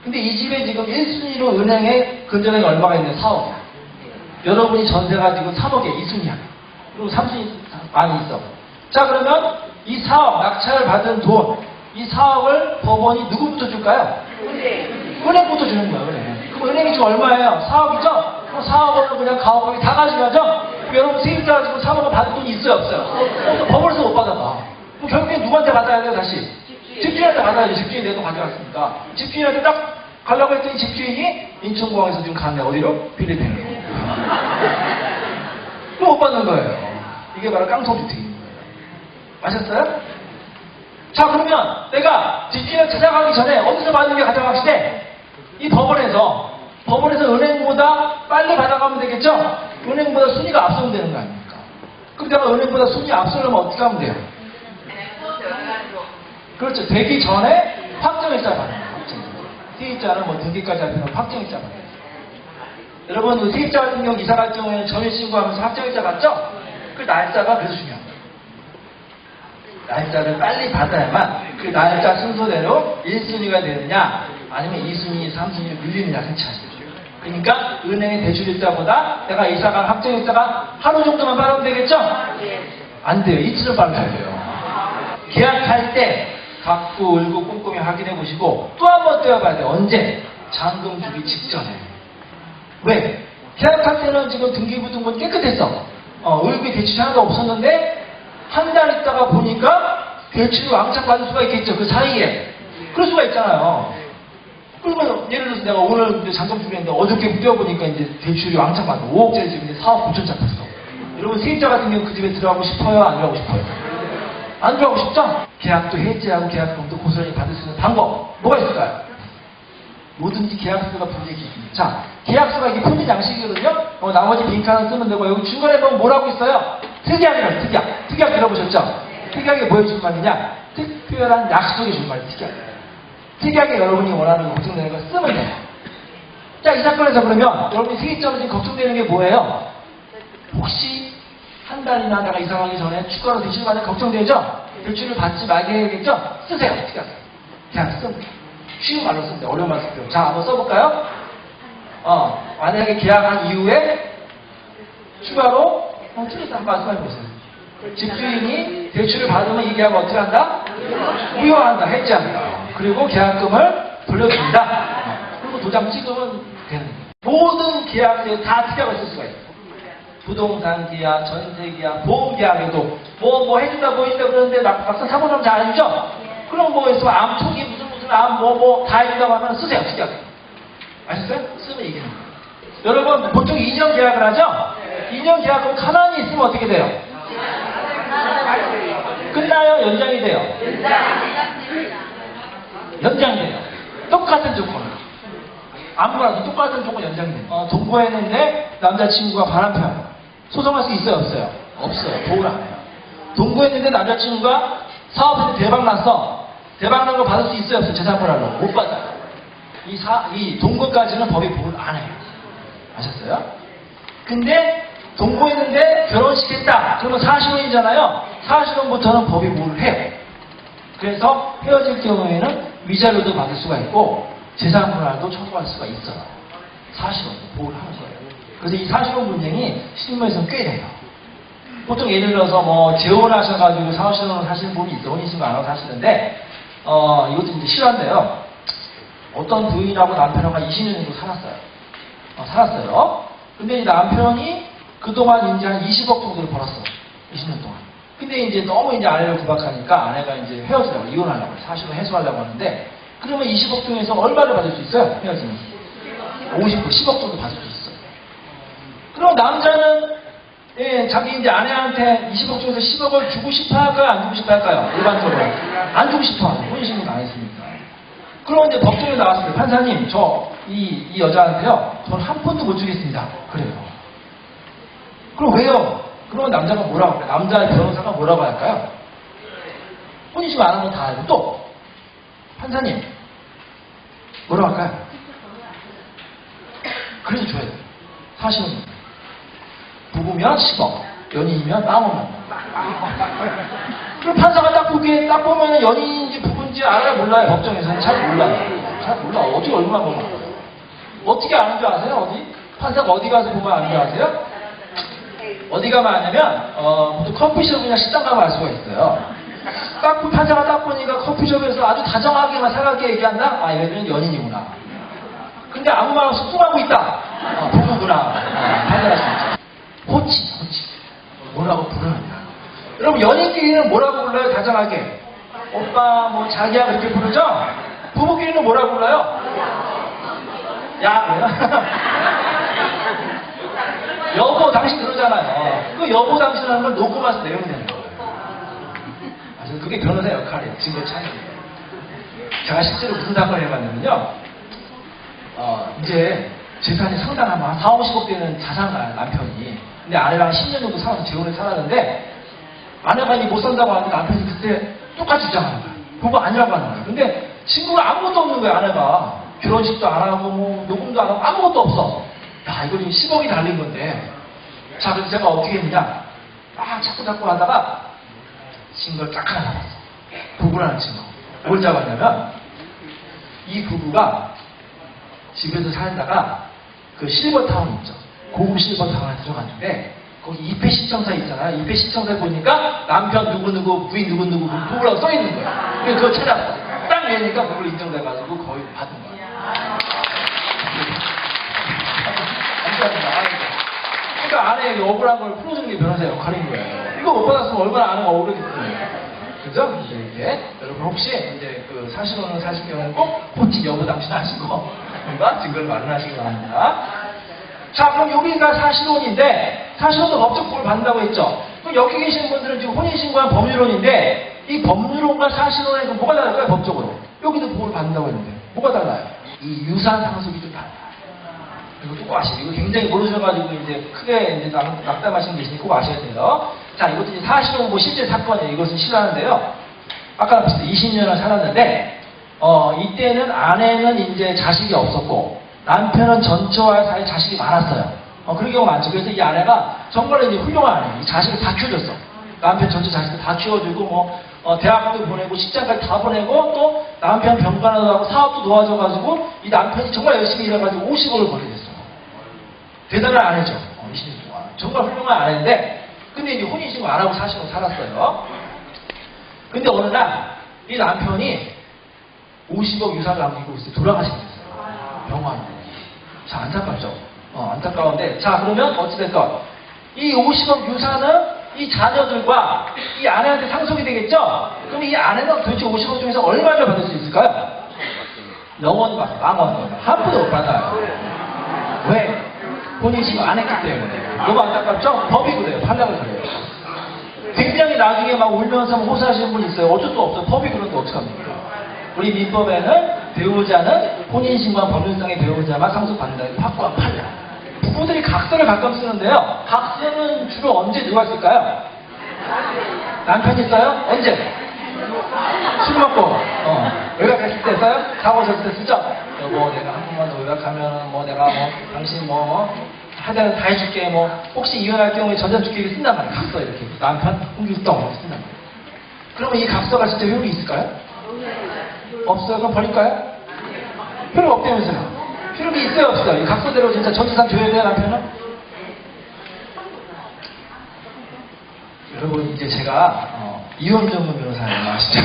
근데 이 집에 지금 1순위로 은행에 근저당이 얼마가 있는 4억이야. 여러분이 전세가 지금 3억에 2순위야. 그리고 3순위 많이 있어. 자, 그러면 이 4억 낙찰을 받은 돈, 이 4억을 법원이 누구부터 줄까요? 은행부터 주는 거야, 은행. 그럼 은행이 지금 얼마예요? 4억이죠? 그럼 4억을 그냥 가혹하게 다 가져가죠? 여러분 세입자가 지금 3억을 받을 돈이 있어요, 없어요? 법원에서 못 받아봐. 그럼 결국엔 누구한테 받아야 돼요, 다시? 집주인한테 받아야지. 집주인이 내 돈 가져갔으니까. 집주인한테 딱 가려고 했더니 집주인이 인천공항에서 지금 갔네. 어디로? 필리핀으로. 그럼 못 받는 거예요. 이게 바로 깡통주택인 거예요. 아셨어요? 자, 그러면 내가 집주인을 찾아가기 전에 어디서 받는 게 가장 확실해? 이 법원에서 은행보다 빨리 받아가면 되겠죠? 은행보다 순위가 앞서면 되는 거 아닙니까? 그럼 내가 은행보다 순위 앞서려면 어떻게 하면 돼요? 그렇죠. 되기 전에 확정일자 받는 거예요. 확정일자. 세입자는 뭐 등기까지 하면 확정일자 받는 거예요. 여러분, 세입자 같은 경우 이사 갈 경우에는 전입신고하면서 확정일자 받죠? 그 날짜가 그래서 중요합니다. 날짜를 빨리 받아야만 그 날짜 순서대로 1순위가 되느냐 아니면 2순위, 3순위를 밀리느냐 선택하시죠. 그러니까 은행의 대출일자보다 내가 이사간 확정일자가 하루 정도만 빠르면 되겠죠? 안 돼요. 이틀을 빨라야 돼요. 계약할 때 갖고 울고 꼼꼼히 확인해 보시고 또 한 번 떼어봐야 돼요. 언제? 잔금 주기 직전에. 왜? 계약할 때는 지금 등기부등본 깨끗했어. 을비 대출이 하나도 없었는데 한 달 있다가 보니까 대출이 왕창 받을 수가 있겠죠. 그 사이에. 그럴 수가 있잖아요. 그러면 예를 들어서 내가 오늘 잔금 주기 했는데 어저께 뛰어보니까 이제 대출이 왕창 받고 5억짜리 집인데 4억 9천 잡혔어. 여러분 세입자 같은 경우 그 집에 들어가고 싶어요? 안 들어가고 싶어요? 안 들어가고 싶죠? 계약도 해지하고 계약금도 고스란히 받을 수 있는 방법 뭐가 있을까요? 뭐든지 계약서가 분명히 있습니다. 자, 계약서가 이게 표준 양식이거든요. 나머지 빈칸은 쓰면 되고 여기 중간에 보면 뭐라고 있어요? 특약이라고 특약 들어보셨죠? 특약이 뭐에 준 말이냐? 특별한 약속에 준 말이에요. 특약에 여러분이 원하는 거 걱정되는 거 쓰면 돼요. 자, 이 사건에서 그러면 여러분이 세입자로 지금 걱정되는 게 뭐예요? 혹시 한 달이나 내가 이사 가기 전에 추가로 대출 받을 걱정되죠? 대출을 받지 말게 해야겠죠? 쓰세요. 특약. 그냥 쓰면 돼요. 쉬운 말로 쓰면 돼요. 어려운 말로 쓰면 돼요. 자, 한번 써볼까요? 만약에 계약한 이후에 추가로 틀렸다 한번 말씀해보세요. 집주인이 대출을 받으면 이 계약을 어떻게 한다? 무효한다. 해지한다. 그리고 계약금을 돌려준다. 그리고 도장 찍으면 되는 거예요. 모든 계약서에 다 특약을 쓸 수가 있어요. 부동산 계약, 전세 계약, 보험 계약에도 뭐 해준다 그러는데 막상 사고나면 잘 안 해주죠? 그럼 뭐 있으면 암 초기 무슨 암 다 해준다고 하면 쓰세요. 특약. 아셨어요? 쓰면 이기는 거예요. 여러분 보통 2년 계약을 하죠? 2년 계약은 가만히 있으면 어떻게 돼요? 끝나요? 연장이 돼요? 연장이 돼요. 똑같은 조건으로. 아무거나 똑같은 조건 연장이 돼요. 동거했는데 남자친구가 바람펴요. 소송할 수 있어요? 없어요? 없어요. 도울 안 해요. 동거했는데 남자친구가 사업에서 대박 났어. 대박 난 거 받을 수 있어요? 없어요? 재산분할로? 못 받아요. 이 동거까지는 법이 보호를 안 해요. 아셨어요? 근데 동거했는데 결혼시켰다. 그러면 40원이잖아요. 40원부터는 법이 보호를 해요. 그래서 헤어질 경우에는 위자료도 받을 수가 있고 재산분할도 청구할 수가 있어요. 40원 보호를 하는 거예요. 그래서 이 40원 분쟁이 실무에서는 꽤 돼요. 보통 예를 들어서 뭐 재혼하셔가지고 40원을 사시는 분이 있어요. 혼인신고 안 하고 사시는데 이것도 이제 실화인데요. 어떤 부인하고 남편하고 20년 정도 살았어요. 근데 이 남편이 그동안 이제 한 20억 정도를 벌었어. 20년 동안. 근데 이제 너무 이제 아내를 구박하니까 아내가 이제 헤어지려고, 이혼하려고, 40원 해소하려고 하는데, 그러면 20억 중에서 얼마를 받을 수 있어요? 헤어지면. 10억 정도 받을 수 있어요. 그럼 남자는, 자기 이제 아내한테 20억 중에서 10억을 주고 싶어 할까요? 안 주고 싶어 할까요? 일반적으로. 안 주고 싶어 하죠. 혼인신고도 안 했으니까. 그럼 이제 법정에 나왔을 때, 판사님, 저 이 여자한테요, 돈 한 푼도 못 주겠습니다. 그래요. 그럼 왜요? 그러면 남자가 뭐라고 할까요? 남자의 변호사가 뭐라고 할까요? 혼인신고 안 하면 다 알고 또 판사님 뭐라고 할까요? 그래도 줘야 돼요. 사실은 부부면 10억, 연인이면 빵원만. 그럼 판사가 딱 보면 연인인지 부부인지 알아요? 몰라요? 법정에서는 잘 몰라요. 잘 몰라. 어떻게 얼마나 보면 어떻게 아는 줄 아세요? 어디? 판사가 어디 가서 보면 아는 줄 아세요? 어디 가면 아냐면 보통 커피숍이나 식당 가면 알 수가 있어요. 판사가 딱 보니까 커피숍에서 아주 다정하게만 사각게 얘기한다? 아, 얘는 연인이구나. 근데 아무 말 없이 뚱하고 있다. 부부구나. 판단할 수 있죠. 호치. 뭐라고 부르느냐. 여러분, 연인끼리는 뭐라고 불러요? 다정하게. 오빠, 뭐, 자기야, 그렇게 부르죠? 부부끼리는 뭐라고 불러요? 야, 그래요? 여보, 당신 그러잖아요. 그 여보, 당신이라는 걸 녹음해서 내면 되는 거예요. 그게 변호사 역할이에요. 증거 차이예요. 제가 실제로 무슨 사건을 해봤냐면요. 이제 재산이 상당한 한 4, 50억 되는 자산가요, 남편이. 근데 아내랑 10년 정도 살아서 재혼을 살았는데, 아내가 이제 못 산다고 하는데 남편이 그때 똑같이 주장하는 거예요. 부부 아니라고 하는 거예요. 근데 친구가 아무것도 없는 거예요, 아내가. 결혼식도 안 하고, 뭐, 녹음도 안 하고, 아무것도 없어. 야, 이거 지금 10억이 달린 건데. 자, 그래서 제가 어떻게 했느냐. 자꾸 하다가, 증거를 딱 하나 잡았어. 부부라는 증거. 뭘 잡았냐면, 이 부부가 집에서 살다가 그 실버타운 있죠. 고급 실버타운에 들어갔는데 거기 입회 신청서 있잖아요. 입회 신청서에 보니까 남편 누구누구, 부인 누구누구 부부라고 써있는 거예요. 그래서 그걸 찾았어. 딱 내니까 그걸 인정돼가지고 거의 받은 거야. 그러니까 아내에게 억울한 걸 풀어주는 게 변호사 역할인 거예요. 이거 못 받았으면 얼마나 아내가 억울했겠어요. 그죠? 이제 여러분 혹시 이제 그 사실혼을 사실 경우는 꼭 호칭 여부 당신 하시고 뭔가 증거를 마련하시기 바랍니다. 자, 그럼 여기가 사실혼인데 사실혼도 법적 보호를 받는다고 했죠. 그럼 여기 계신 분들은 지금 혼인신고한 법률혼인데 이 법률혼과 사실혼에 뭐가 다를까요? 법적으로. 여기도 보호를 받는다고 했는데 뭐가 달라요? 이 유산 상속이 좀 달라요. 이거 꼭 아시죠? 이거 굉장히 모르셔가지고 이제 크게 이제 낙담하시는 게 있으니 꼭 아셔야 돼요. 자, 이것도 이제 사실은 뭐 실제 사건이에요. 이것은 싫어하는데요. 아까랑 비슷해. 20년을 살았는데, 이때는 아내는 이제 자식이 없었고, 남편은 전처와의 사이에 자식이 많았어요. 그런 경우가 많죠. 그래서 이 아내가 정말 이제 훌륭한 아내예요. 이 자식을 다 키워줬어. 남편 전처 자식을 다 키워주고, 대학도 보내고, 직장까지 다 보내고, 또 남편 병간호도 하고, 사업도 도와줘가지고, 이 남편이 정말 열심히 일해가지고 50억을 벌게 됐어요. 대단한 아내죠. 20년 동안. 정말 훌륭한 아내인데, 근데 이제 혼인신고 안 하고 사실은 살았어요. 근데 어느 날, 이 남편이 50억 유산을 남기고 있어요. 돌아가시게 됐어요. 병원에. 자, 안타깝죠? 안타까운데, 자, 그러면 어찌됐건, 이 50억 유산은 이 자녀들과 이 아내한테 상속이 되겠죠? 그럼 이 아내는 도대체 50억 중에서 얼마를 받을 수 있을까요? 0원 받아요. 망원. 한 푼도 못 받아요. 왜? 혼인신고 안 했기 때문에. 너무 안타깝죠? 법이 그래요. 판례가 그래요. 굉장히 나중에 막 울면서 호소하시는 분이 있어요. 어쩔 수 없어요. 법이 그런데 어떡합니까? 우리 민법에는 배우자는 혼인신고한 법률상의 배우자만 상속받는다. 확고한 판례. 부부들이 각서를 가끔 쓰는데요. 각서는 주로 언제 누가 쓸까요? 남편이 써요? 언제? 술 먹고 외박했을 때 써요? 사고 쳤을 때 쓰죠? 여보, 내가 한 번만 더 외박하면 내가 당신 하자는 다 해줄게. 혹시 이혼할 경우에 전자주택을 쓴단 말이에요. 각서 이렇게 남편 홍길동 이렇게 쓴단 말이에요. 그러면 이 각서가 진짜 효력이 있을까요? 없어요? 그럼 버릴까요? 효력 없다면서요. 효력이 있어요, 없어요? 이 각서대로 진짜 전 재산 줘야 돼요, 남편은? 여러분, 이제 제가 이혼 전문 변호사예요, 아시죠?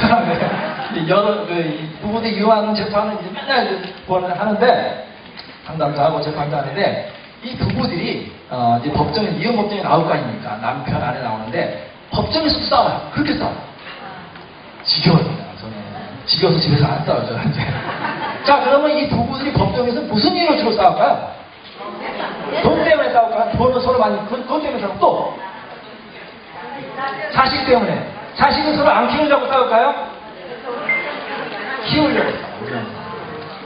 네. 여러 부부들 이혼하는 재판은 이제 맨날 하는데 상담도 하고 재판도 하는데 이 부부들이 이제 법정에 이혼 법정에 나올 거 아닙니까? 남편 아내 나오는데 법정에서 싸워요. 그렇게 싸워요. 지겨워집니다. 저는 지겨워서 집에서 안 싸워요, 저한테. 자, 그러면 이 부부들이 법정에서 무슨 일로 주로 싸울까요? 돈 때문에 싸울까요? 돈을 서로 많이 그것 때문에 싸우고 또 자식 때문에. 자식은 서로 안 키우려고 싸울까요? 키우려고 싸워요.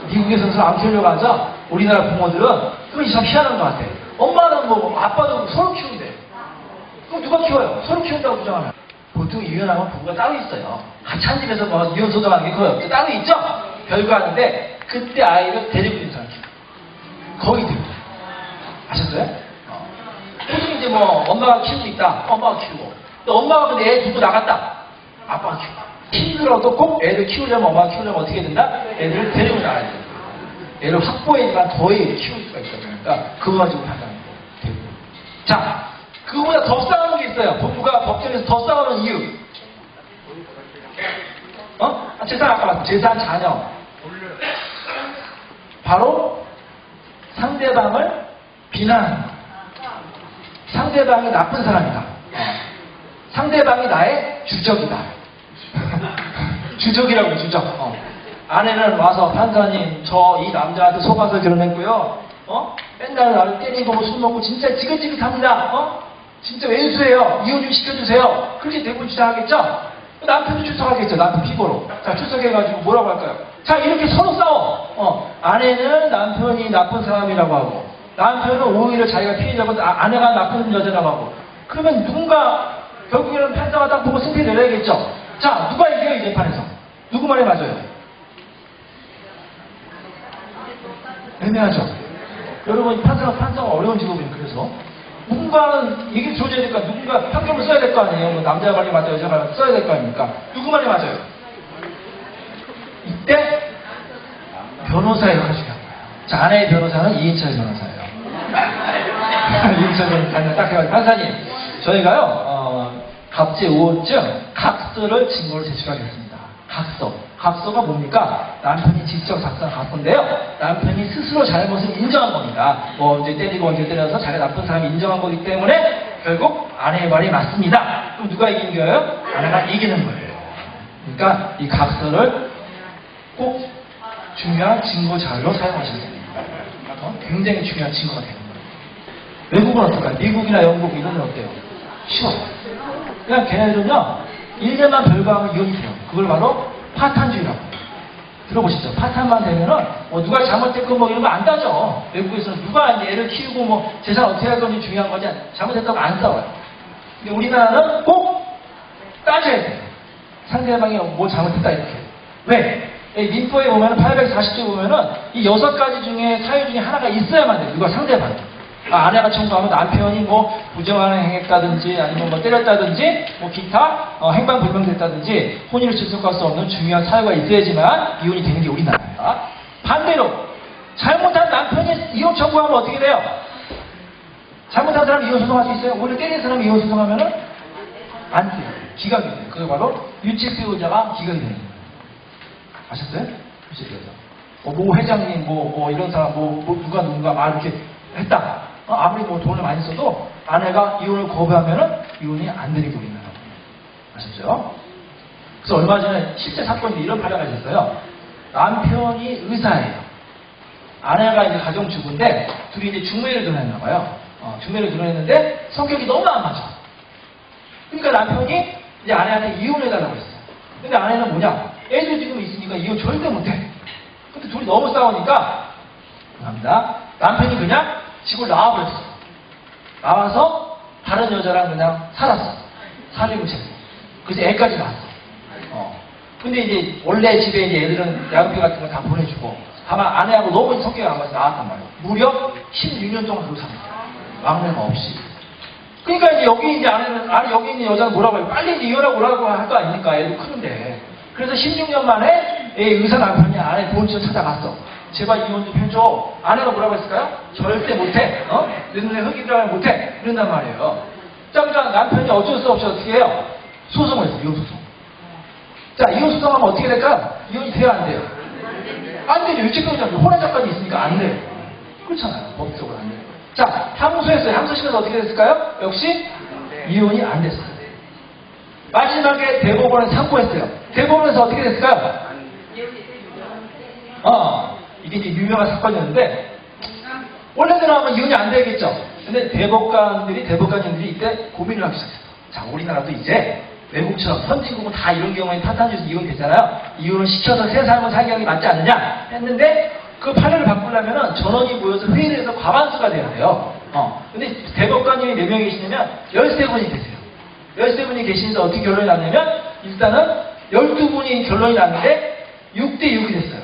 미국에서는 서로 안 키우려고 하죠? 우리나라 부모들은 그것이 참 희한한 것 같아. 엄마는 뭐 아빠도 서로 키운대. 그럼 누가 키워요? 서로 키운다고 주장하면. 보통 이혼하면 부부가 따로 있어요. 같이 한 집에서 뭐 이혼 소송하는 게 거의 없죠. 따로 있죠? 별거 하는데 그때 아이를 데리고 있는 사람이 거의 대부분. 아셨어요? 보통 이제 뭐 엄마가 키우고 있다. 엄마가 키우고. 또 엄마가 근데 애 두고 나갔다. 아빠가 키우고. 힘들어도 꼭 애를 키우려면 엄마가 키우려면 어떻게 된다? 애들을 데리고 나가야 돼요. 애를 확보해야지만 거의 키울 수가 있어요. 그러니까 그거 가지고 판단하는 거예요. 자, 그거보다 더 싸우는 게 있어요. 부부가 법정에서 더 싸우는 이유. 재산 아까 말씀, 재산 자녀. 바로 상대방을 비난하는 거예요. 상대방이 나쁜 사람이다. 상대방이 나의 주적이다. 주적이라고 해요, 주적. 아내는 와서 판사님, 저 이 남자한테 속아서 결혼했고요. 맨날 나를 때리고 뭐 술 먹고 진짜 지긋지긋합니다. 진짜 왼수예요. 이혼 좀 시켜주세요. 그렇게 대부분 주장하겠죠? 남편도 출석하겠죠. 남편 피고로. 자, 출석해가지고 뭐라고 할까요? 자, 이렇게 서로 싸워. 아내는 남편이 나쁜 사람이라고 하고, 남편은 오히려 자기가 피해자고, 아내가 나쁜 여자라고 하고. 그러면 누군가, 결국에는 판사가 딱 보고 승패 내려야겠죠? 자, 누가 이겨요, 이 재판에서? 누구 말이 맞아요? 애매하죠? 여러분, 판사가 어려운 직업이에요, 그래서. 누군가는 얘기를 들어줘야 될까? 누군가 판결을 써야 될 거 아니에요? 뭐 남자 말이 맞다, 여자 말이 써야 될 거 아닙니까? 누구 말이 맞아요? 이때 변호사의 역할이 중요한 거예요. 자, 아내의 변호사는 이인철 변호사예요. 이인철 변호사는 딱 해가지고, 판사님, 저희가요, 갑질 우호증, 각서를 증거로 제출하겠습니다. 각서. 각서가 뭡니까? 남편이 직접 작성한 각서인데요. 남편이 스스로 잘못을 인정한 겁니다. 뭐 이제 때리고 언제 때려서 자기가 나쁜 사람이 인정한 거기 때문에 결국 아내의 말이 맞습니다. 그럼 누가 이긴 거예요? 아내가 이기는 거예요. 그러니까 이 각서를 꼭 중요한 증거 자료로 사용하시면 됩니다. 굉장히 중요한 증거가 되는 거예요. 외국은 어떨까요? 미국이나 영국 이런 데는 어때요? 쉬워. 그냥 걔네들은요, 1년만 별거하면 이혼이 돼요. 그걸 바로 파탄주의라고. 들어보시죠. 파탄만 되면은, 누가 잘못했고 뭐 이런 거 안 따져. 외국에서는 누가 이제 애를 키우고 뭐 재산 어떻게 할 건지 중요한 거지, 잘못했다고 안 싸워요. 근데 우리나라는 꼭 따져야 돼요. 상대방이 뭐 잘못했다, 이렇게. 왜? 민법에 보면은 840조 보면은 이 6가지 중에 사유 중에 하나가 있어야만 돼요. 누가 상대방. 아내가 청구하면 남편이 뭐 부정하는 행했다든지 아니면 뭐 때렸다든지 뭐 기타 행방불명됐다든지 혼인을 출석할 수 없는 중요한 사유가 있어야지만 이혼이 되는 게 우리나라예요. 반대로 잘못한 남편이 이혼 청구하면 어떻게 돼요? 잘못한 사람이 이혼 소송할 수 있어요? 오히려 때린 사람이 이혼 소송하면은 안 돼요. 기각이 돼요. 그게 바로 유책배우자가 기각이 되는 거예요. 아셨어요? 유책배우자. 뭐 회장님 뭐 이런 사람 누가 막 이렇게 했다. 아무리 뭐 돈을 많이 써도 아내가 이혼을 거부하면은 이혼이 안 되는 게 우리나라. 아셨죠? 그래서 얼마 전에 실제 사건인데 이런 발언을 하셨어요. 남편이 의사예요. 아내가 이제 가정주부인데 둘이 이제 중매를 결혼했나 봐요. 중매를 결혼했는데 성격이 너무 안 맞아. 그러니까 남편이 이제 아내한테 이혼해달라고 했어요. 근데 아내는 뭐냐? 애도 지금 있으니까 이혼 절대 못해. 근데 둘이 너무 싸우니까 감사합니다. 남편이 그냥 집을 나와버렸어. 나와서 다른 여자랑 그냥 살았어. 살림을 채고. 그래서 애까지 낳았어. 근데 이제 원래 집에 이제 애들은 양육비 같은 거 다 보내주고 다만 아내하고 너무 성격이 안 맞아서 나왔단 말이에요. 무려 16년 동안 그렇게 삽니다. 막내가 없이. 그러니까 이제 여기 이제 여기 있는 여자는 뭐라고 해요? 빨리 이제 이혼하고 오라고 할 거 아닙니까? 애도 크는데. 그래서 16년 만에 의사 남편이 아내 보험처 찾아갔어. 제발 이혼 좀 해줘. 아내가 뭐라고 했을까요? 절대 못해. 내 눈에 흙이 들어가면 못해. 이런단 말이에요. 자, 남편이 어쩔 수 없이 어떻게 해요? 소송을 했어. 이혼 소송. 자, 이혼 소송하면 어떻게 될까요? 이혼이 돼야 안 돼요? 안 되죠. 유책배우자는 혼외자까지 있으니까 안 돼요. 그렇잖아요. 법적으로 안 돼요. 자, 항소했어요. 항소심에서 어떻게 됐을까요? 역시 이혼이 안 됐어요. 마지막에 대법원에 상고했어요. 대법원에서 어떻게 됐을까요? 이게 이제 유명한 사건이었는데, 원래대로 하면 이혼이 안 되겠죠. 근데 대법관님들이 이때 고민을 하기 시작했어요. 자, 우리나라도 이제 외국처럼 선진국은 다 이런 경우에 파탄주의에서 이혼되잖아요. 이혼을 시켜서 새 삶을 살게 하는 게 맞지 않느냐 했는데, 그 판례를 바꾸려면은 전원이 모여서 회의를 해서 과반수가 돼야 돼요. 근데 대법관님이 몇 명이 계시냐면 13분이 계세요. 13분이 계시면서 어떻게 결론이 났냐면 일단은 12분이 결론이 났는데 6대6이 됐어요.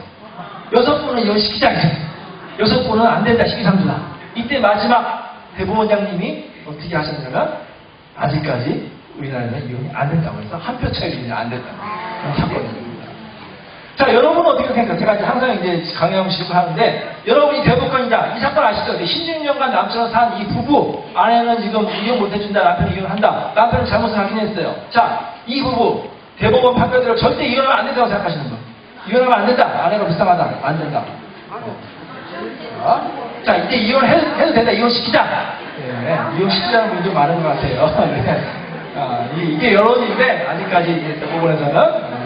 6분은 이걸 시키자 이제. 6분은 안 된다 시기상조다. 이때 마지막 대법원장님이 어떻게 하셨냐면 아직까지 우리나라에는 이혼이 안 된다고 해서 한 표 차이로 이제 안 된다고 그런 사건입니다. 자, 여러분은 어떻게 생각해요? 제가 이제 항상 이제 강의하시고 하는데, 여러분이 대법관이다. 이 사건 아시죠? 16년간 남처럼 산 이 부부, 아내는 지금 이혼 못 해준다. 남편이 이혼한다. 남편은 잘못을 하긴 했어요. 자, 이 부부, 대법원 판결대로 절대 이혼하면 안 된다고 생각하시는 분. 이혼하면 안 된다. 아내가 불쌍하다. 안 된다. 자, 이제 이혼해도 된다. 이혼시키자. 네, 이혼시키자는 분이 좀 많은 것 같아요. 네. 이게 여론인데, 아직까지 이제 대법원에서는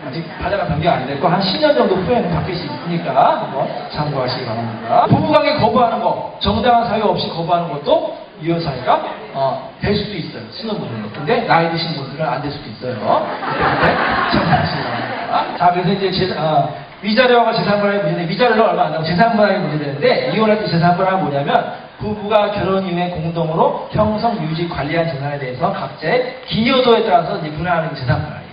아직 판례가 변경 안 됐고 한 10년 정도 후에는 바뀔 수 있으니까 한번 참고하시기 바랍니다. 부부관계 거부하는 거, 정당한 사유 없이 거부하는 것도 이혼 사유가 될 수도 있어요. 신혼부부는. 근데 나이 드신 분들은 안 될 수도 있어요. 그런데 참고하시기 바랍니다. 자, 그래서 이제 위자료와 재산분할의 문제인데, 위자료는 얼마 안 나고 재산분할의 문제되는데, 이혼할 때 재산분할은 뭐냐면 부부가 결혼 이후에 공동으로 형성, 유지, 관리한 재산에 대해서 각자의 기여도에 따라서 이제 분할하는 게 재산분할이에요.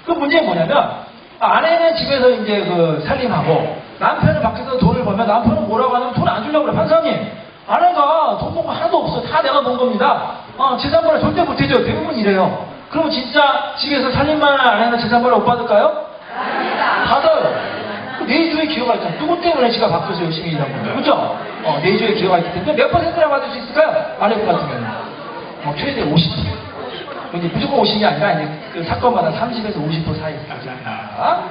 그 문제는 뭐냐면 아내는 집에서 이제 그 살림하고 남편은 밖에서 돈을 벌면 남편은 뭐라고 하냐면 돈 안 주려고 그래. 판사님, 아내가 돈 번 거 하나도 없어. 다 내가 번 겁니다. 재산분할 절대 못 해줘요. 대부분 이래요. 그러면 진짜 집에서 살림만 하는 아내는 재산분할 못 받을까요? 받아요. 내주에 기여가 있잖아요. 누구 때문에 지가 밖에서 열심히 일하고 있는 거예요. 그죠? 내주에 기여가 있기 때문에 몇 퍼센트나 받을 수 있을까요? 아내분 같은 경우는 최대 50%. 이제 무조건 50이 아니라 이제 그 사건마다 30에서 50% 사이에 있습니다.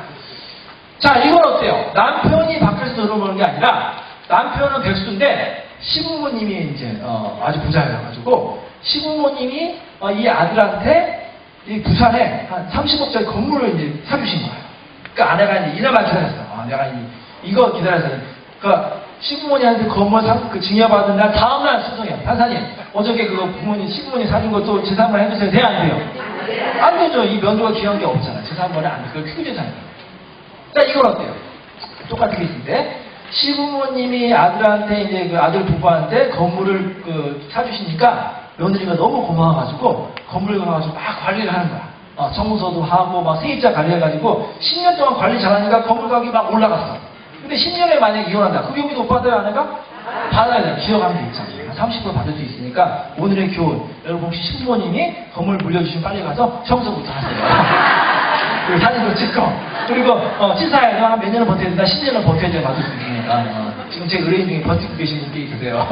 자, 이건 어때요? 남편이 밖에서 돈을 버는 게 아니라 남편은 백수인데 시부모님이 이제 아주 부자여가지고 시부모님이 이 아들한테 이 부산에 한 30억짜리 건물을 이제 사주신 거예요. 그러니까 아내가 이제 이날만 기다렸어요. 내가 이거 기다렸어요. 그러니까 시부모님한테 건물 그 증여받은 날 다음날 소송이에요. 판사님, 어저께 그거 시부모님 사준 것도 재산분할 해주세요. 돼요? 안 돼요? 안 되죠. 이 면도가 귀한 게 없잖아. 재산분할 안 돼. 그걸 크게잖아요. 자, 이건 어때요? 똑같은 케이스인데, 시부모님이 아들한테 이제 그 아들 부부한테 건물을 사주시니까 며느리가 너무 고마워가지고 건물을 가가지고 막 관리를 하는 거야. 청소도 하고 막 세입자 관리해가지고 10년 동안 관리 잘하니까 건물 가격이 막 올라갔어. 근데 10년에 만약에 이혼한다. 그 경비도 못 받아요, 아내가? 받아야 돼요. 기여가는 게 있잖아요. 30% 받을 수 있으니까 오늘의 교훈. 여러분 혹시 시부모님이 건물 물려주시면 빨리 가서 청소부터 하세요. 그리고 사진도 찍고. 그리고 치사해야 돼요. 한 몇 년을 버텨야 된다. 10년을 버텨야 돼 받을 수 있으니까. 지금 제 의뢰인 중에 버티고 계신 분들이 있으세요.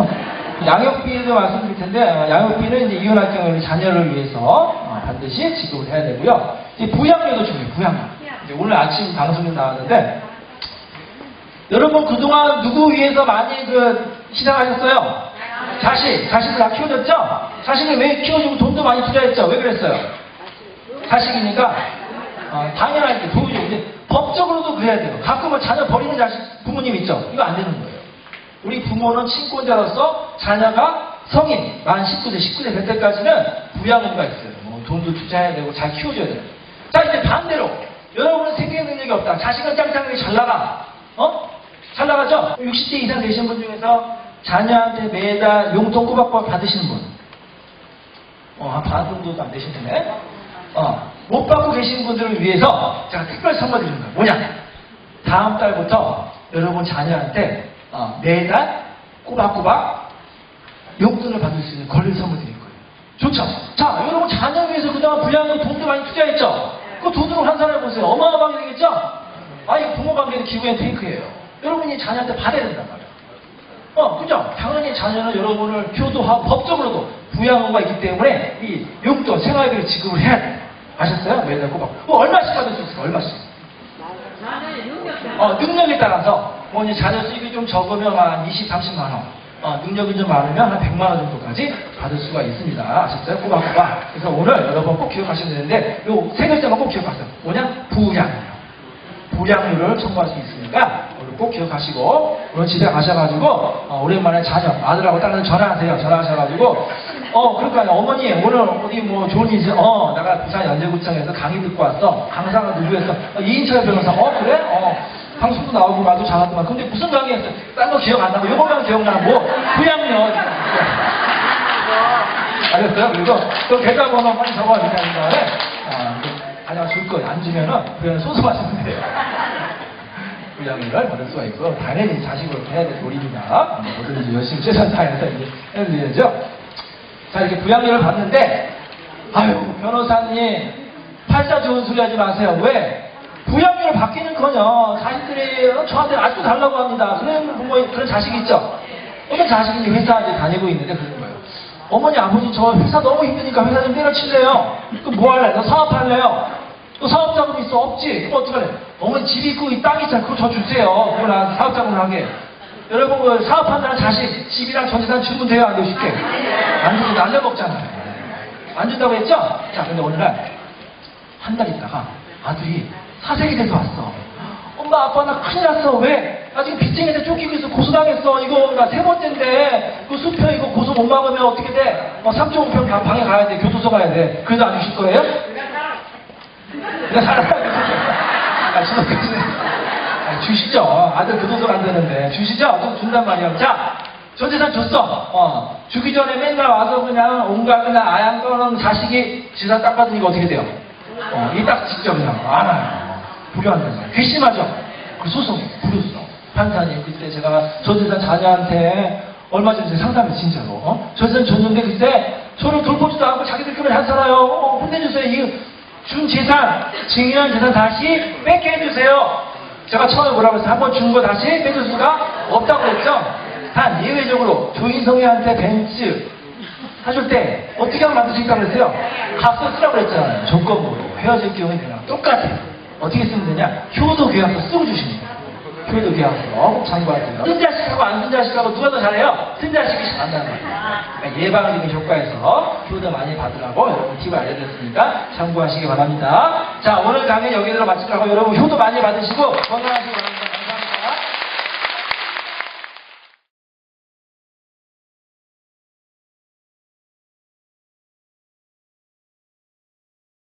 양육비도 말씀드릴 텐데 양육비는 이제 이혼할 경우에 자녀를 위해서 반드시 지급을 해야 되고요. 이제 부양료도 중요해요. 부양료. 이제 오늘 아침 방송에 나왔는데 여러분 그동안 누구 위해서 많이 희생하셨어요? 자식을 다 키워줬죠? 자식을 왜 키워주고 돈도 많이 투자했죠? 왜 그랬어요? 자식이니까 당연하게 보여주고 근데 법적으로도 그래야 돼요. 가끔은 자녀 버리는 부모님 있죠? 이거 안 되는 거예요. 우리 부모는 친권자로서 자녀가 성인, 만 19세 될 때까지는 부양의무가 있어요. 돈도 투자해야 되고 잘 키워줘야 돼요. 자, 이제 반대로 여러분은 생계 능력이 없다. 자식은 짱짱하게 잘 나가. 잘 나가죠? 60세 이상 되신 분 중에서 자녀한테 매달 용돈 꼬박꼬박 받으시는 분. 한 반 정도도 안 되시네. 못 받고 계신 분들을 위해서 제가 특별 선물 드리는 거예요. 뭐냐? 다음 달부터 여러분 자녀한테 매달 꼬박꼬박 용돈을 받을 수 있는 권리를 선물 드릴 거예요. 좋죠? 자, 여러분 자녀 위해서 그동안 부양에 돈도 많이 투자했죠? 그 돈으로 환산해보세요. 어마어마하게 되겠죠? 이거 부모 관계는 기부의 테이크예요. 여러분이 자녀한테 받아야 된단 말이에요. 그죠? 당연히 자녀는 여러분을 효도하고 법적으로도 부양의무가 있기 때문에 이 용돈, 생활비를 지급을 해야 돼요. 아셨어요? 매달 꼬박. 얼마씩 받을 수 있어요? 얼마씩? 능력에 따라서 이제 자녀 수입이 좀 적으면 한 20, 30만 원. 능력이 좀 많으면 한 100만 원 정도까지 받을 수가 있습니다. 아셨어요? 꼬박꼬박. 그래서 오늘 여러분 꼭 기억하시면 되는데 요 세 글자만 꼭 기억하세요. 뭐냐? 부양이에요. 부양료를 청구할 수 있으니까 오늘 꼭 기억하시고 오늘 집에 가셔가지고 오랜만에 자녀 아들하고 딸한테 전화하세요. 전화하셔가지고 그러니까 어머니 오늘 어디 뭐 좋은 일이지? 내가 부산 연제구청에서 강의 듣고 왔어. 강사가 누구였어? 이인철 변호사. 그래? 방송도 나오고 말도 잘하더만. 근데 무슨 강의였어? 딴 거 기억 안 나고 요거만 기억나고 부양력. 알겠어요? 그리고 또 계좌번호 빨리 적어야 된다는 거에 가장 줄 거예요. 안 주면은 그냥 소송하시면 돼요. 부양력을 받을 수가 있고 당연히 자식으로 해야 될 놀입니다. 뭐든지 열심히 최선 다해서 이제 해드려야죠. 자, 이렇게 부양력을 받는데 아유 변호사님 팔자 좋은 소리 하지 마세요. 왜? 부양력을 받기는커녕 자식들이 저한테 아직도 달라고 합니다. 그런 부모, 그런 자식이 있죠. 어떤 자식이 회사 이제 다니고 있는데 그런 거예요. 어머니 아버지 저 회사 너무 힘드니까 회사 좀 때려칠래요. 그럼 뭐 할래? 너 사업할래요? 또 사업자금 있어? 없지? 그럼 어떡할래? 어머니 집 있고 이 땅 있잖아. 그거 저 주세요. 그거 나 사업자금을 하게. 여러분 그 사업한다는 자식 집이랑 전재산 주면 돼요? 안 돼요? 쉽게? 안 주고 날려먹잖아요. 안 준다고 했죠? 자, 근데 어느 날 한 달 있다가 아들이 사색이 돼서 왔어. 엄마 아빠 나 큰일 났어. 왜? 나 지금 빚쟁이한테 쫓기고 있어. 고소당했어. 이거 나 3번째인데 그 수표 이거 고소 못 막으면 어떻게 돼? 3.5평 방에 가야 돼. 교도소 가야 돼. 그래도 안 주실 거예요? 내가 살아야 주시죠. 아들 교도소 간다는데 주시죠? 좀 준단 말이야. 자, 전재산 줬어. 주기 전에 맨날 와서 그냥 온갖 그냥 아양 떠는 자식이 재산 닦아주니까 어떻게 돼요? 이 딱 직접 그냥 알아요. 불효한다는 거예요. 괘씸하죠? 그 소송이 불효성. 판사님 그때 제가 전재산 자녀한테 얼마 전에 상담해 진짜로. 전재산 줬는데 그때 저를 돌보지도 않고 자기들끼리 잘 살아요. 혼내주세요. 이 준 재산, 증여한 재산 다시 뺏게 해주세요. 제가 처음에 뭐라고 했어요? 한번 준 거 다시 뺏을 수가 없다고 했죠? 단 예외적으로 조인성이한테 벤츠 사줄 때 어떻게 하면 만들 수 있다고 그랬어요? 값을 쓰라고 그랬잖아요. 조건으로 헤어질 경우에 그냥 똑같아요. 어떻게 쓰면 되냐? 효도 계약서 쓰고 주십니다. 효도 계약서 꼭 참고하세요. 쓴 자식하고 안 쓴 자식하고 누가 더 잘해요? 쓴 자식이 잘한다는 거예요. 그러니까 예방적인 효과에서 효도 많이 받으라고 여러분 팁을 알려드렸으니까 참고하시기 바랍니다. 자, 오늘 강의 여기로 마치려고 여러분 효도 많이 받으시고 건강하시기 바랍니다.